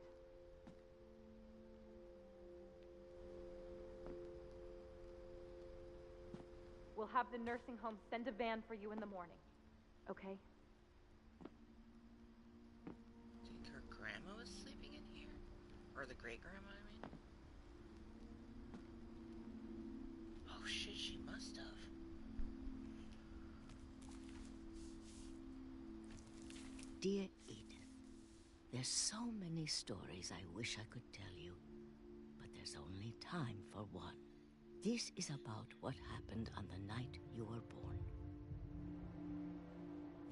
We'll have the nursing home send a van for you in the morning, okay? Think her grandma was sleeping in here? Or the great-grandma, I mean? Oh shit, she must have. Dear Edith, there's so many stories I wish I could tell you, but there's only time for one. This is about what happened on the night you were born.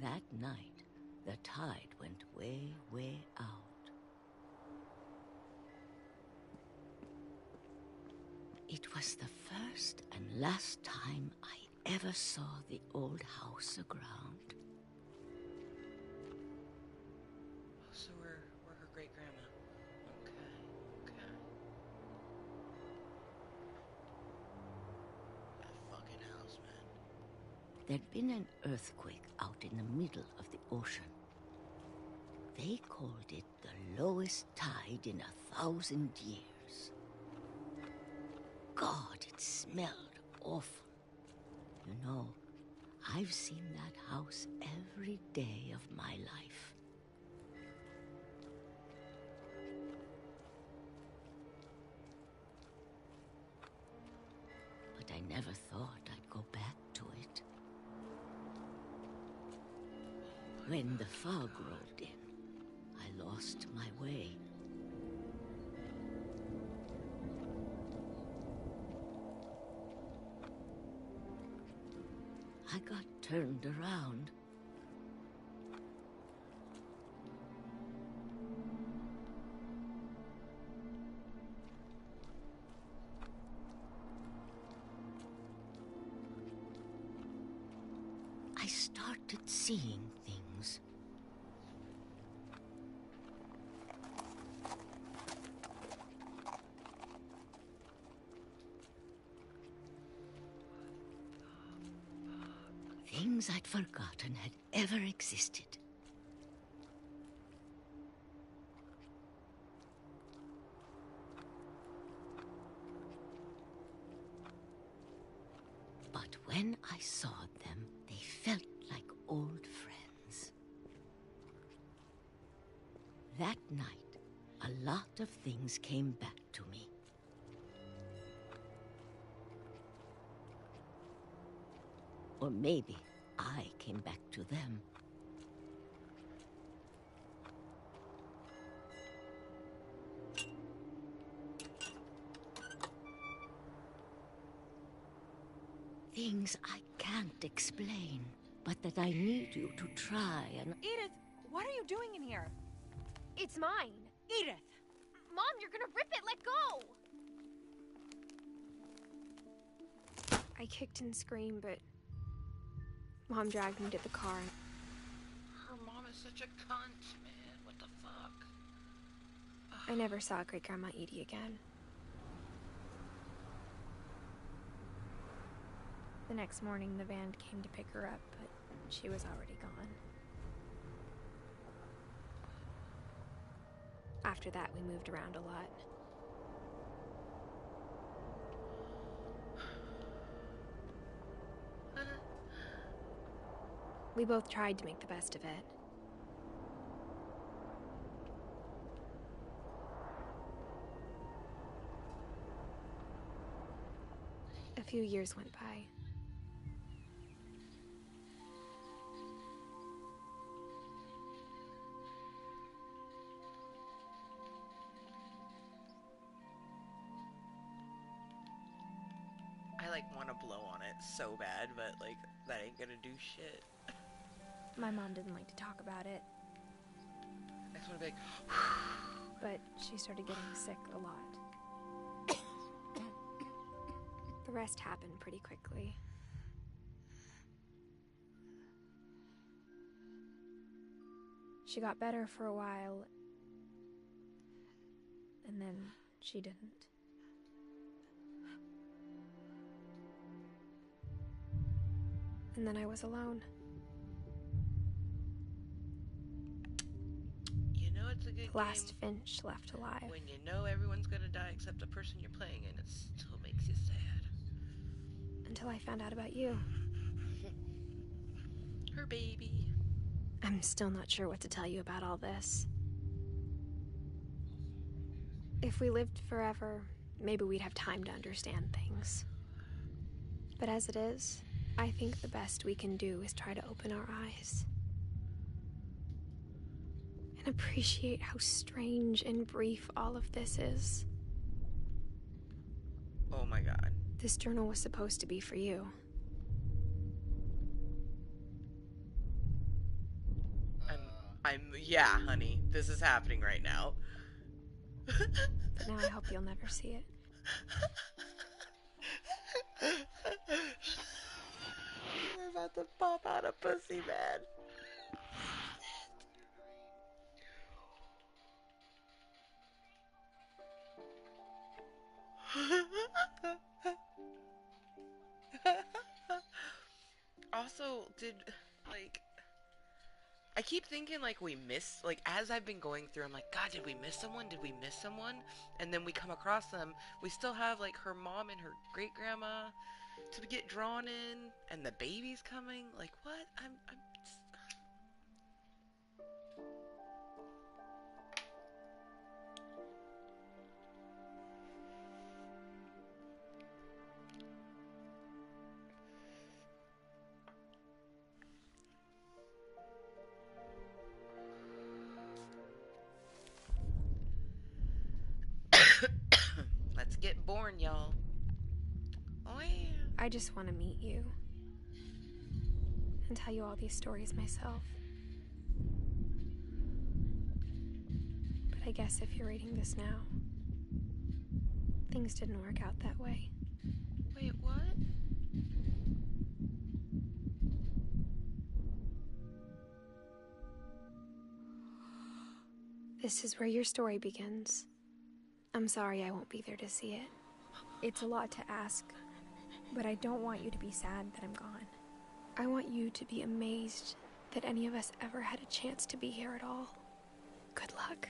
That night, the tide went way, way out. It was the first and last time I ever saw the old house aground. Oh, so we're her great-grandma. Okay, okay. That fucking house, man. There'd been an earthquake out in the middle of the ocean. They called it the lowest tide in 1,000 years. God, it smelled awful. You know, I've seen that house every day of my life. But I never thought I'd go back to it. When the fog rolled in, I lost my way. I got turned around. I started seeing things. Things I'd forgotten had ever existed. But when I saw them, they felt like old friends. That night, a lot of things came back to me. Or maybe I came back to them. Things I can't explain, but that I need you to try and... Edith, what are you doing in here? It's mine. Edith! Mom, you're gonna rip it! Let go! I kicked and screamed, but Mom dragged me to the car. Her mom is such a cunt, man. What the fuck? I never saw Great Grandma Edie again. The next morning, the van came to pick her up, but she was already gone. After that, we moved around a lot. We both tried to make the best of it. A few years went by. I like want to blow on it so bad, but like that ain't gonna do shit. My mom didn't like to talk about it, I just want to be like, but she started getting sick a lot. The rest happened pretty quickly. She got better for a while, and then she didn't. And then I was alone. you know it's a good Last game Finch left alive. when you know everyone's gonna die except the person you're playing and it still makes you sad. Until I found out about you. Her baby. I'm still not sure what to tell you about all this. If we lived forever, maybe we'd have time to understand things. But as it is, I think the best we can do is try to open our eyes. And appreciate how strange and brief all of this is. Oh my god. This journal was supposed to be for you. Yeah, honey. This is happening right now. But now I hope you'll never see it. We're about to pop out a pussy, man. Also, I keep thinking like we missed, like as I've been going through, I'm like, God, did we miss someone? Did we miss someone? And then we come across them. We still have like her mom and her great grandma to get drawn in, and the baby's coming. Like what? I'm Let's get born, y'all. Oh yeah. I just want to meet you. And tell you all these stories myself. But I guess if you're reading this now, things didn't work out that way. Wait, what? This is where your story begins. I'm sorry I won't be there to see it. It's a lot to ask, but I don't want you to be sad that I'm gone. I want you to be amazed that any of us ever had a chance to be here at all. Good luck.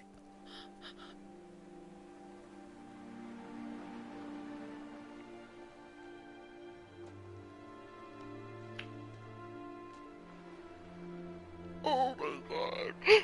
Oh my god.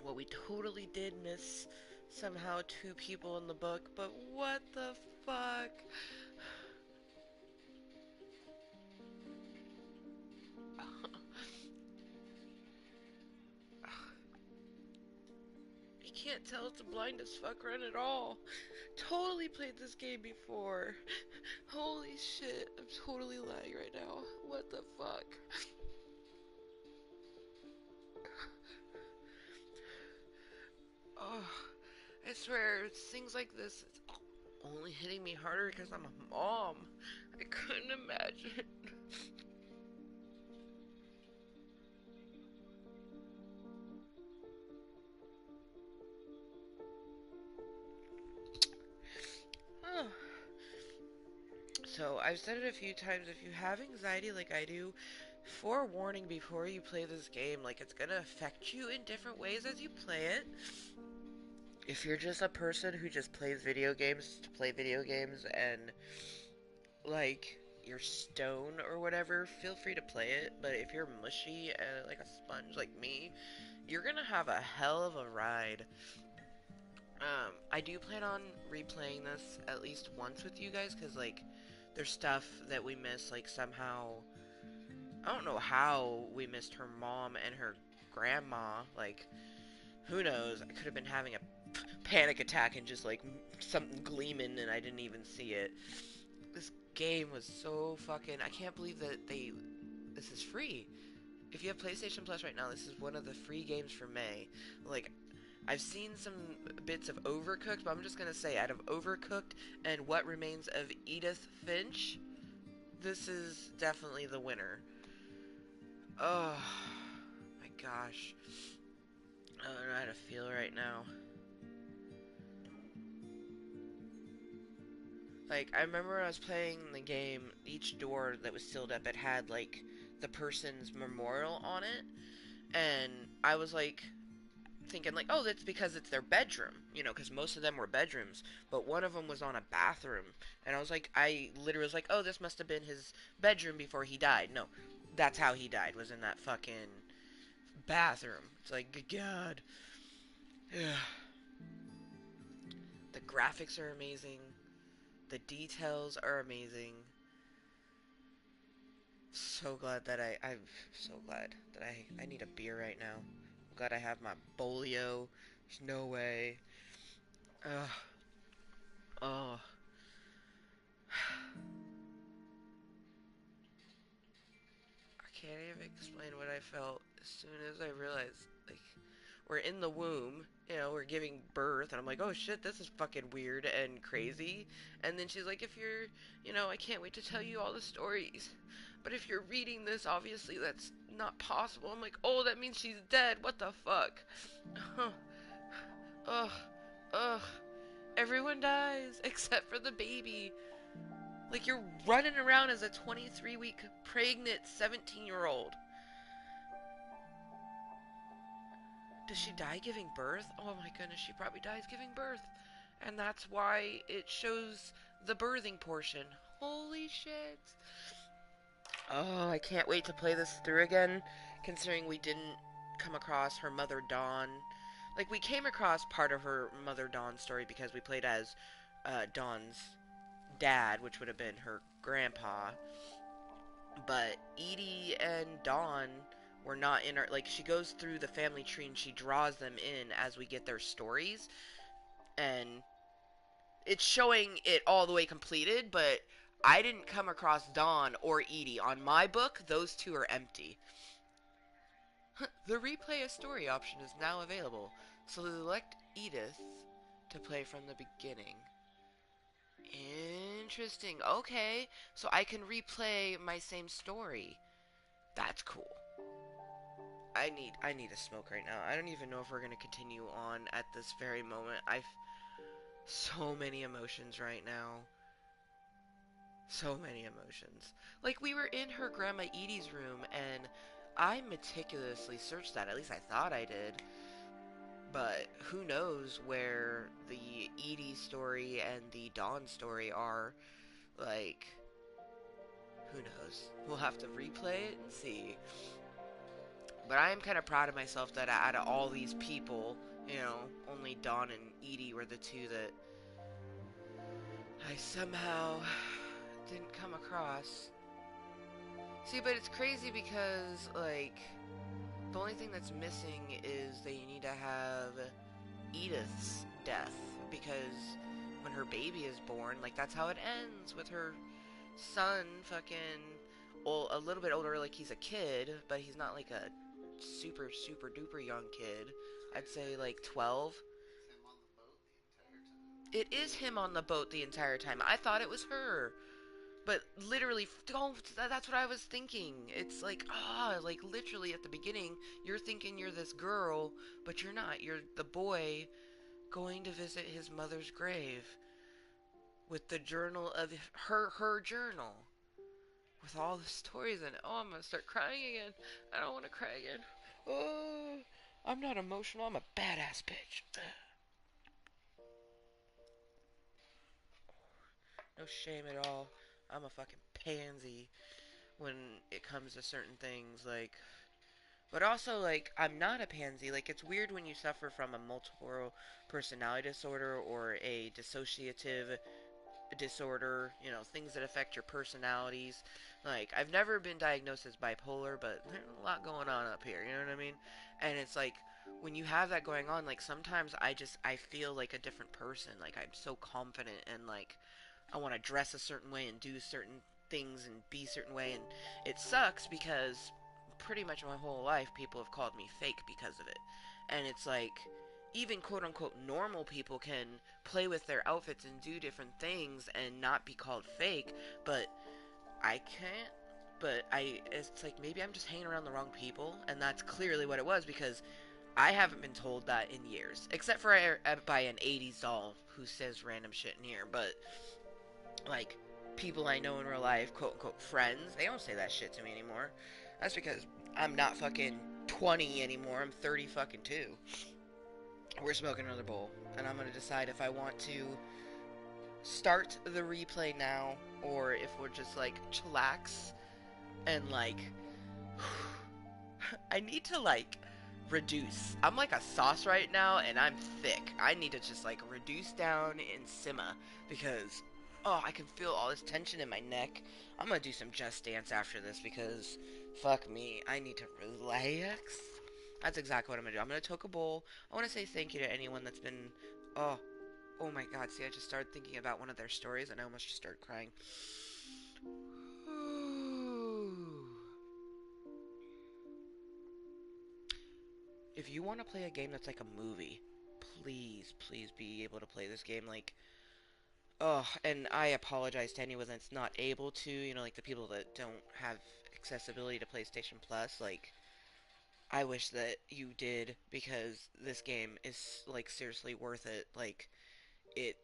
Well, we totally did miss somehow two people in the book, but what the fuck? You can't tell it's a blind as fuck run at all. Totally played this game before. Holy shit, I'm totally lying right now. What the fuck? Oh, I swear, it's things like this, it's only hitting me harder because I'm a mom. I couldn't imagine. Oh. So, I've said it a few times, if you have anxiety like I do, forewarning before you play this game, like, it's gonna affect you in different ways as you play it. If you're just a person who just plays video games to play video games and, like, you're stone or whatever, feel free to play it. But if you're mushy and like a sponge like me, you're gonna have a hell of a ride. I do plan on replaying this at least once with you guys, because, like, there's stuff that we missed, like, somehow, I don't know how we missed her mom and her grandma, like, who knows, I could have been having a panic attack and just, like, something gleaming and I didn't even see it. This game was so fucking, I can't believe that this is free. If you have PlayStation Plus right now, this is one of the free games for May. Like, I've seen some bits of Overcooked, but I'm just gonna say, out of Overcooked and What Remains of Edith Finch, this is definitely the winner. Oh, my gosh. I don't know how to feel right now. Like, I remember when I was playing the game, each door that was sealed up, it had, like, the person's memorial on it, and I was, like, thinking, like, oh, that's because it's their bedroom, you know, because most of them were bedrooms, but one of them was on a bathroom, and I was like, I literally was like, oh, this must have been his bedroom before he died. No, that's how he died, was in that fucking bathroom. It's like, God. The graphics are amazing. The details are amazing. So glad that I'm so glad that I need a beer right now. I'm glad I have my Bolio. There's no way. Ugh. Oh. I can't even explain what I felt as soon as I realized, like, we're in the womb, you know, we're giving birth, and I'm like, oh shit, this is fucking weird and crazy. And then she's like, if you're, you know, I can't wait to tell you all the stories. But if you're reading this, obviously that's not possible. I'm like, oh, that means she's dead. What the fuck? Ugh. Ugh. Everyone dies except for the baby. Like, you're running around as a 23-week pregnant 17-year-old. Does she die giving birth? Oh my goodness, she probably dies giving birth. And that's why it shows the birthing portion. Holy shit. Oh, I can't wait to play this through again, considering we didn't come across her mother Dawn. Like, we came across part of her mother Dawn story because we played as Dawn's dad, which would have been her grandpa. But Edie and Dawn were not in our, like, she goes through the family tree and she draws them in as we get their stories, and it's showing it all the way completed, but I didn't come across Dawn or Edie. On my book, those two are empty. The replay a story option is now available, so select Edith to play from the beginning. Interesting. Okay, so I can replay my same story. That's cool. I need a smoke right now. I don't even know if we're gonna continue on at this very moment. I've so many emotions right now. So many emotions. Like, we were in her grandma Edie's room and I meticulously searched that. At least I thought I did. But who knows where the Edie story and the Dawn story are. Like, who knows? We'll have to replay it and see. But I am kind of proud of myself that out of all these people You know, only Dawn and Edie were the two that I somehow didn't come across. See, but it's crazy because, like, the only thing that's missing is they need to have Edith's death, because when her baby is born, like, that's how it ends, with her son fucking, well, a little bit older, like, he's a kid, but he's not like a super, super duper young kid. I'd say like 12. It is him on the boat the entire time. I thought it was her. But literally, don't, that's what I was thinking. It's like, like literally at the beginning, you're thinking you're this girl, but you're not. You're the boy going to visit his mother's grave with the journal of her journal. With all the stories in it. Oh, I'm gonna start crying again. I don't want to cry again. Oh, I'm not emotional. I'm a badass bitch. No shame at all. I'm a fucking pansy when it comes to certain things. Like, but also, like, I'm not a pansy. Like, it's weird when you suffer from a multiple personality disorder or a dissociative disorder, you know, things that affect your personalities. Like, I've never been diagnosed as bipolar, but there's a lot going on up here, you know what I mean? And it's like, when you have that going on, like, sometimes I feel like a different person. Like, I'm so confident and, like, I want to dress a certain way and do certain things and be a certain way, and it sucks because pretty much my whole life people have called me fake because of it. And it's like, even quote unquote normal people can play with their outfits and do different things and not be called fake, but I can't. But it's like maybe I'm just hanging around the wrong people, and that's clearly what it was, because I haven't been told that in years, except for by an 80s doll who says random shit in here. But like, people I know in real life, quote unquote friends, they don't say that shit to me anymore. That's because I'm not fucking 20 anymore. I'm 30 fucking 2. We're smoking another bowl, and I'm gonna decide if I want to start the replay now, or if we're just like chillax and like I need to like reduce. I'm like a sauce right now, and I'm thick. I need to just like reduce down and simmer, because I can feel all this tension in my neck. I'm gonna do some Just Dance after this, because fuck me, I need to relax. That's exactly what I'm gonna do. I'm gonna toke a bowl. I want to say thank you to anyone that's been. Oh, oh my God! See, I just started thinking about one of their stories, and I almost just started crying. If you want to play a game that's like a movie, please, please be able to play this game. Like, and I apologize to anyone that's not able to. You know, like the people that don't have accessibility to PlayStation Plus. Like, I wish that you did, because this game is like seriously worth it. Like, it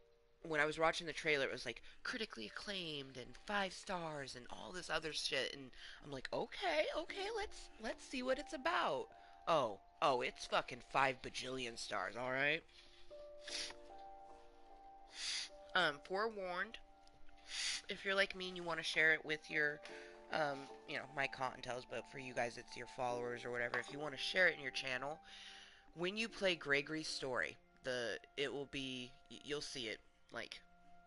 when I was watching the trailer, it was like critically acclaimed and 5 stars and all this other shit, and I'm like, okay, okay, let's see what it's about. Oh, it's fucking 5 bajillion stars, all right. Forewarned, if you're like me and you want to share it with your, my Kottontales, but for you guys, it's your followers or whatever. If you want to share it in your channel, when you play Gregory's story, it will be, you'll see it, like,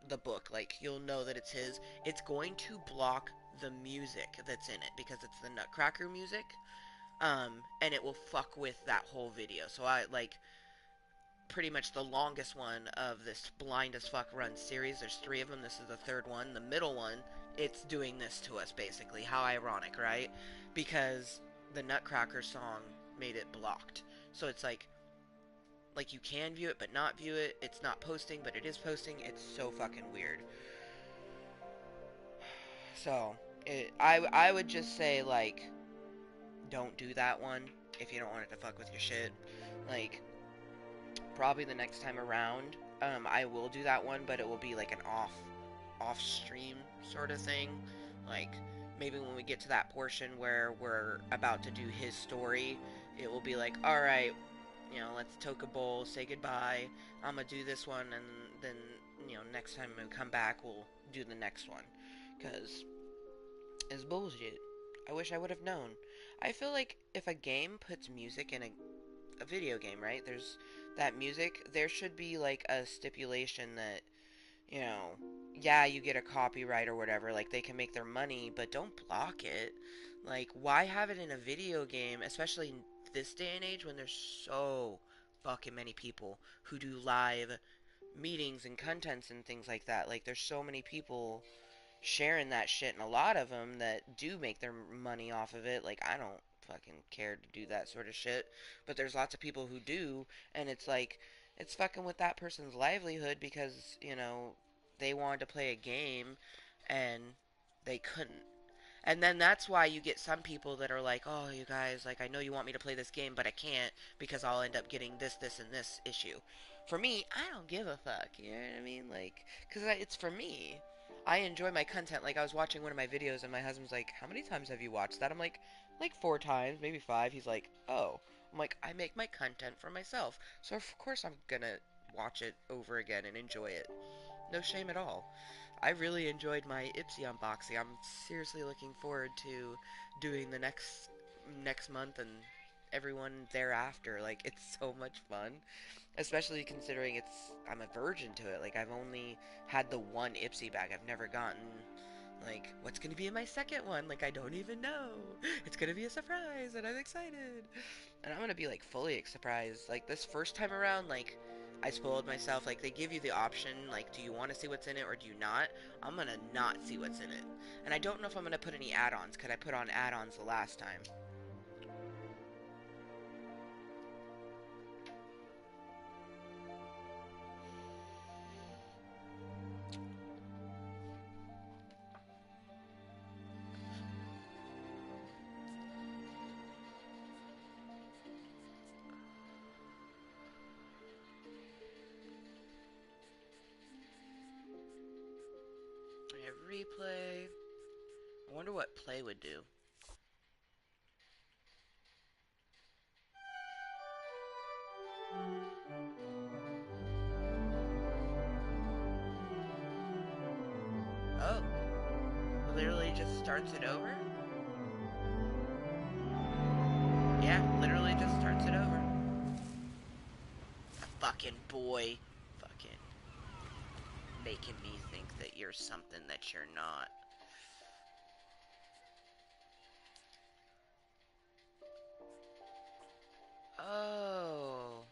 the book, like, you'll know that it's his. It's going to block the music that's in it, because it's the Nutcracker music, and it will fuck with that whole video. So I, like, pretty much the longest one of this Blind as Fuck Run series, there's 3 of them, this is the 3rd one, the middle one, it's doing this to us, basically. How ironic, right? Because the Nutcracker song made it blocked. So it's like you can view it but not view it. It's not posting but it is posting. It's so fucking weird. So I would just say, like, don't do that one if you don't want it to fuck with your shit. Like, probably the next time around, I will do that one, but it will be like an off stream sort of thing. Like, maybe when we get to that portion where we're about to do his story, it will be like, alright, let's toke a bowl, say goodbye. I'm gonna do this one, and then, next time we come back, we'll do the next one. Because it's bullshit. I wish I would have known. I feel like if a game puts music in a video game, right? that music, there should be like a stipulation that, you know, yeah, you get a copyright or whatever, like they can make their money, but don't block it. Like, why have it in a video game, especially in this day and age when there's so fucking many people who do live meetings and contents and things like that. Like, there's so many people sharing that shit, and a lot of them that do make their money off of it. Like, I don't fucking care to do that sort of shit, but there's lots of people who do, and it's like, it's fucking with that person's livelihood because, you know, they wanted to play a game and they couldn't. And then that's why you get some people that are like, oh, you guys, like, I know you want me to play this game, but I can't because I'll end up getting this, this, and this issue. For me, I don't give a fuck. You know what I mean? Like, because it's for me. I enjoy my content. Like, I was watching one of my videos, and my husband's like, how many times have you watched that? I'm like 4 times, maybe 5. He's like, oh. I'm like, I make my content for myself. So, of course, I'm gonna watch it over again and enjoy it. No shame at all. I really enjoyed my Ipsy unboxing. I'm seriously looking forward to doing the next month and everyone thereafter. Like, it's so much fun, especially considering I'm a virgin to it. Like, I've only had the one Ipsy bag. I've never gotten like what's gonna be in my second one. Like, I don't even know. It's gonna be a surprise, and I'm excited. And I'm gonna be like fully surprised. Like, this first time around, like, I spoiled myself. Like, they give you the option, like, do you want to see what's in it or do you not? I'm gonna not see what's in it. And I don't know if I'm gonna put any add-ons, because I put on add-ons the last time. I have replay. I wonder what play would do. Oh, literally just starts it over? Yeah, literally just starts it over. Fucking boy. Fucking making me think that you're something that you're not. Oh.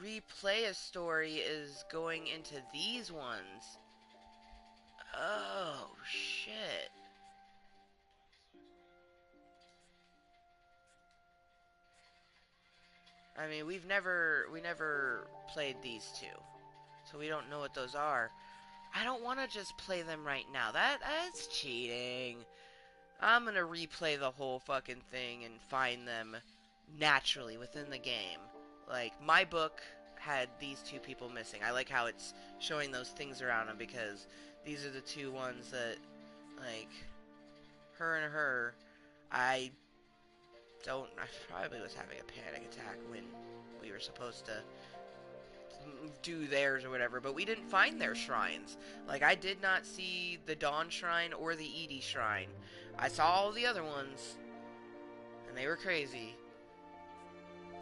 Replay a story is going into these ones. Oh, shit. I mean, we never played these two, so we don't know what those are. I don't want to just play them right now. That's cheating. I'm gonna replay the whole fucking thing and find them naturally within the game. Like, my book had these two people missing. I like how it's showing those things around them because these are the two ones that, like, her and her, I probably was having a panic attack when we were supposed to do theirs or whatever, but we didn't find their shrines. Like, I did not see the Dawn Shrine or the Edie Shrine. I saw all the other ones, and they were crazy.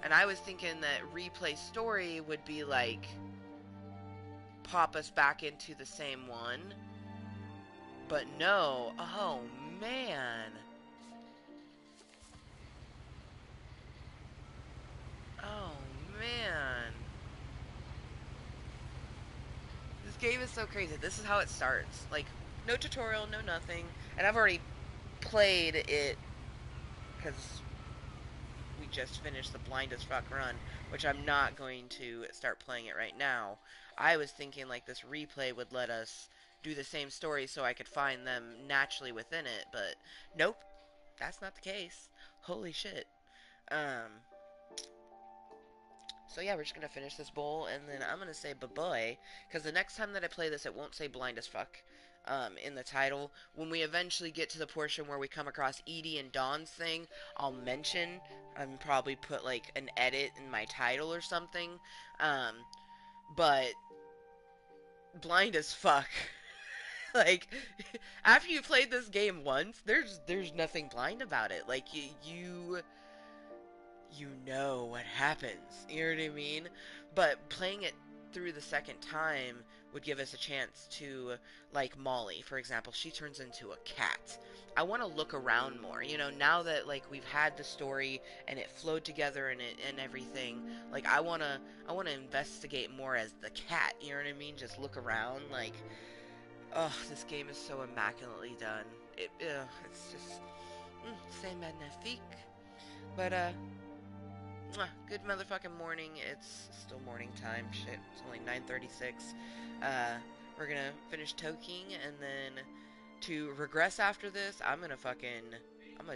And I was thinking that replay story would be like, pop us back into the same one. But no. Oh, man. Oh, man. This game is so crazy. This is how it starts. Like, no tutorial, no nothing. And I've already played it because we just finished the blind as fuck run, which I'm not going to start playing it right now. I was thinking like this replay would let us do the same story so I could find them naturally within it, but nope, that's not the case. Holy shit. So yeah, we're just gonna finish this bowl, and then I'm gonna say bye-bye, because the next time that I play this, it won't say blind as fuck in the title. When we eventually get to the portion where we come across Edie and Dawn's thing, I'll mention, and probably put like an edit in my title or something, but blind as fuck. Like, after you played this game once, there's nothing blind about it. Like, you know what happens. You know what I mean? But playing it through the second time would give us a chance to, like Molly, for example, she turns into a cat. I want to look around more, you know, now that like we've had the story and it flowed together and everything. Like I want to investigate more as the cat. You know what I mean? Just look around. Like, oh, this game is so immaculately done. It's just c'est magnifique. But good motherfucking morning. It's still morning time. Shit, it's only 9:36. We're gonna finish toking, and then to regress after this, I'm gonna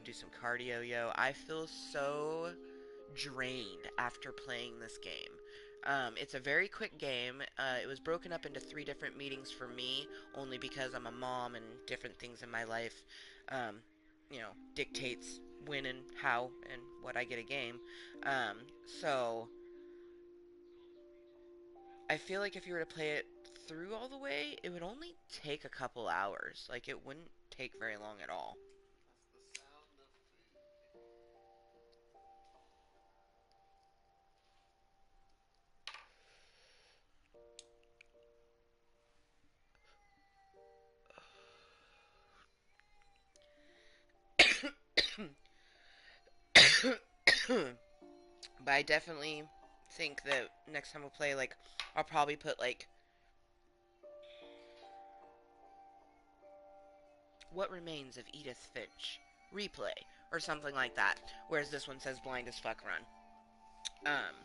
do some cardio, yo. I feel so drained after playing this game. It's a very quick game. It was broken up into 3 different meetings for me, only because I'm a mom and different things in my life, um, dictates when and how and what I get a game. So I feel like if you were to play it through all the way, it would only take a couple hours. Like, it wouldn't take very long at all. That's the sound of food. But I definitely think that next time we play, like, I'll probably put, like, What Remains of Edith Finch replay or something like that. Whereas this one says Blind as Fuck Run. Um,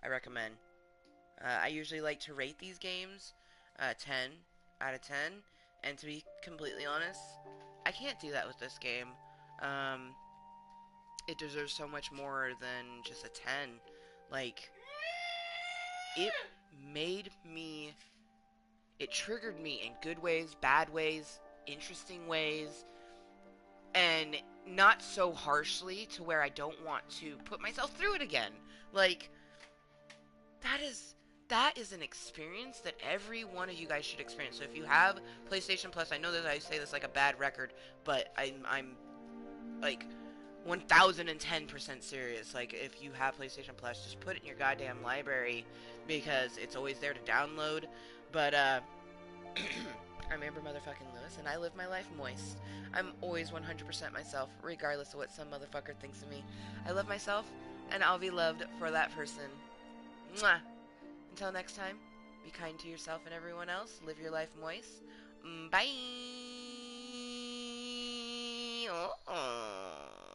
I recommend. I usually like to rate these games 10 out of 10. And to be completely honest, I can't do that with this game. Um, it deserves so much more than just a 10. Like, it made me, it triggered me in good ways, bad ways, interesting ways, and not so harshly to where I don't want to put myself through it again. Like, that is an experience that every one of you guys should experience. So if you have PlayStation Plus, I know that I say this like a bad record, but I'm like 1000% serious. Like, if you have PlayStation Plus, just put it in your goddamn library because it's always there to download. But I'm Amber motherfucking Lewis, and I live my life moist. I'm always 100% myself, regardless of what some motherfucker thinks of me. I love myself, and I'll be loved for that person. Mwah! Until next time, be kind to yourself and everyone else. Live your life moist. Bye! Oh.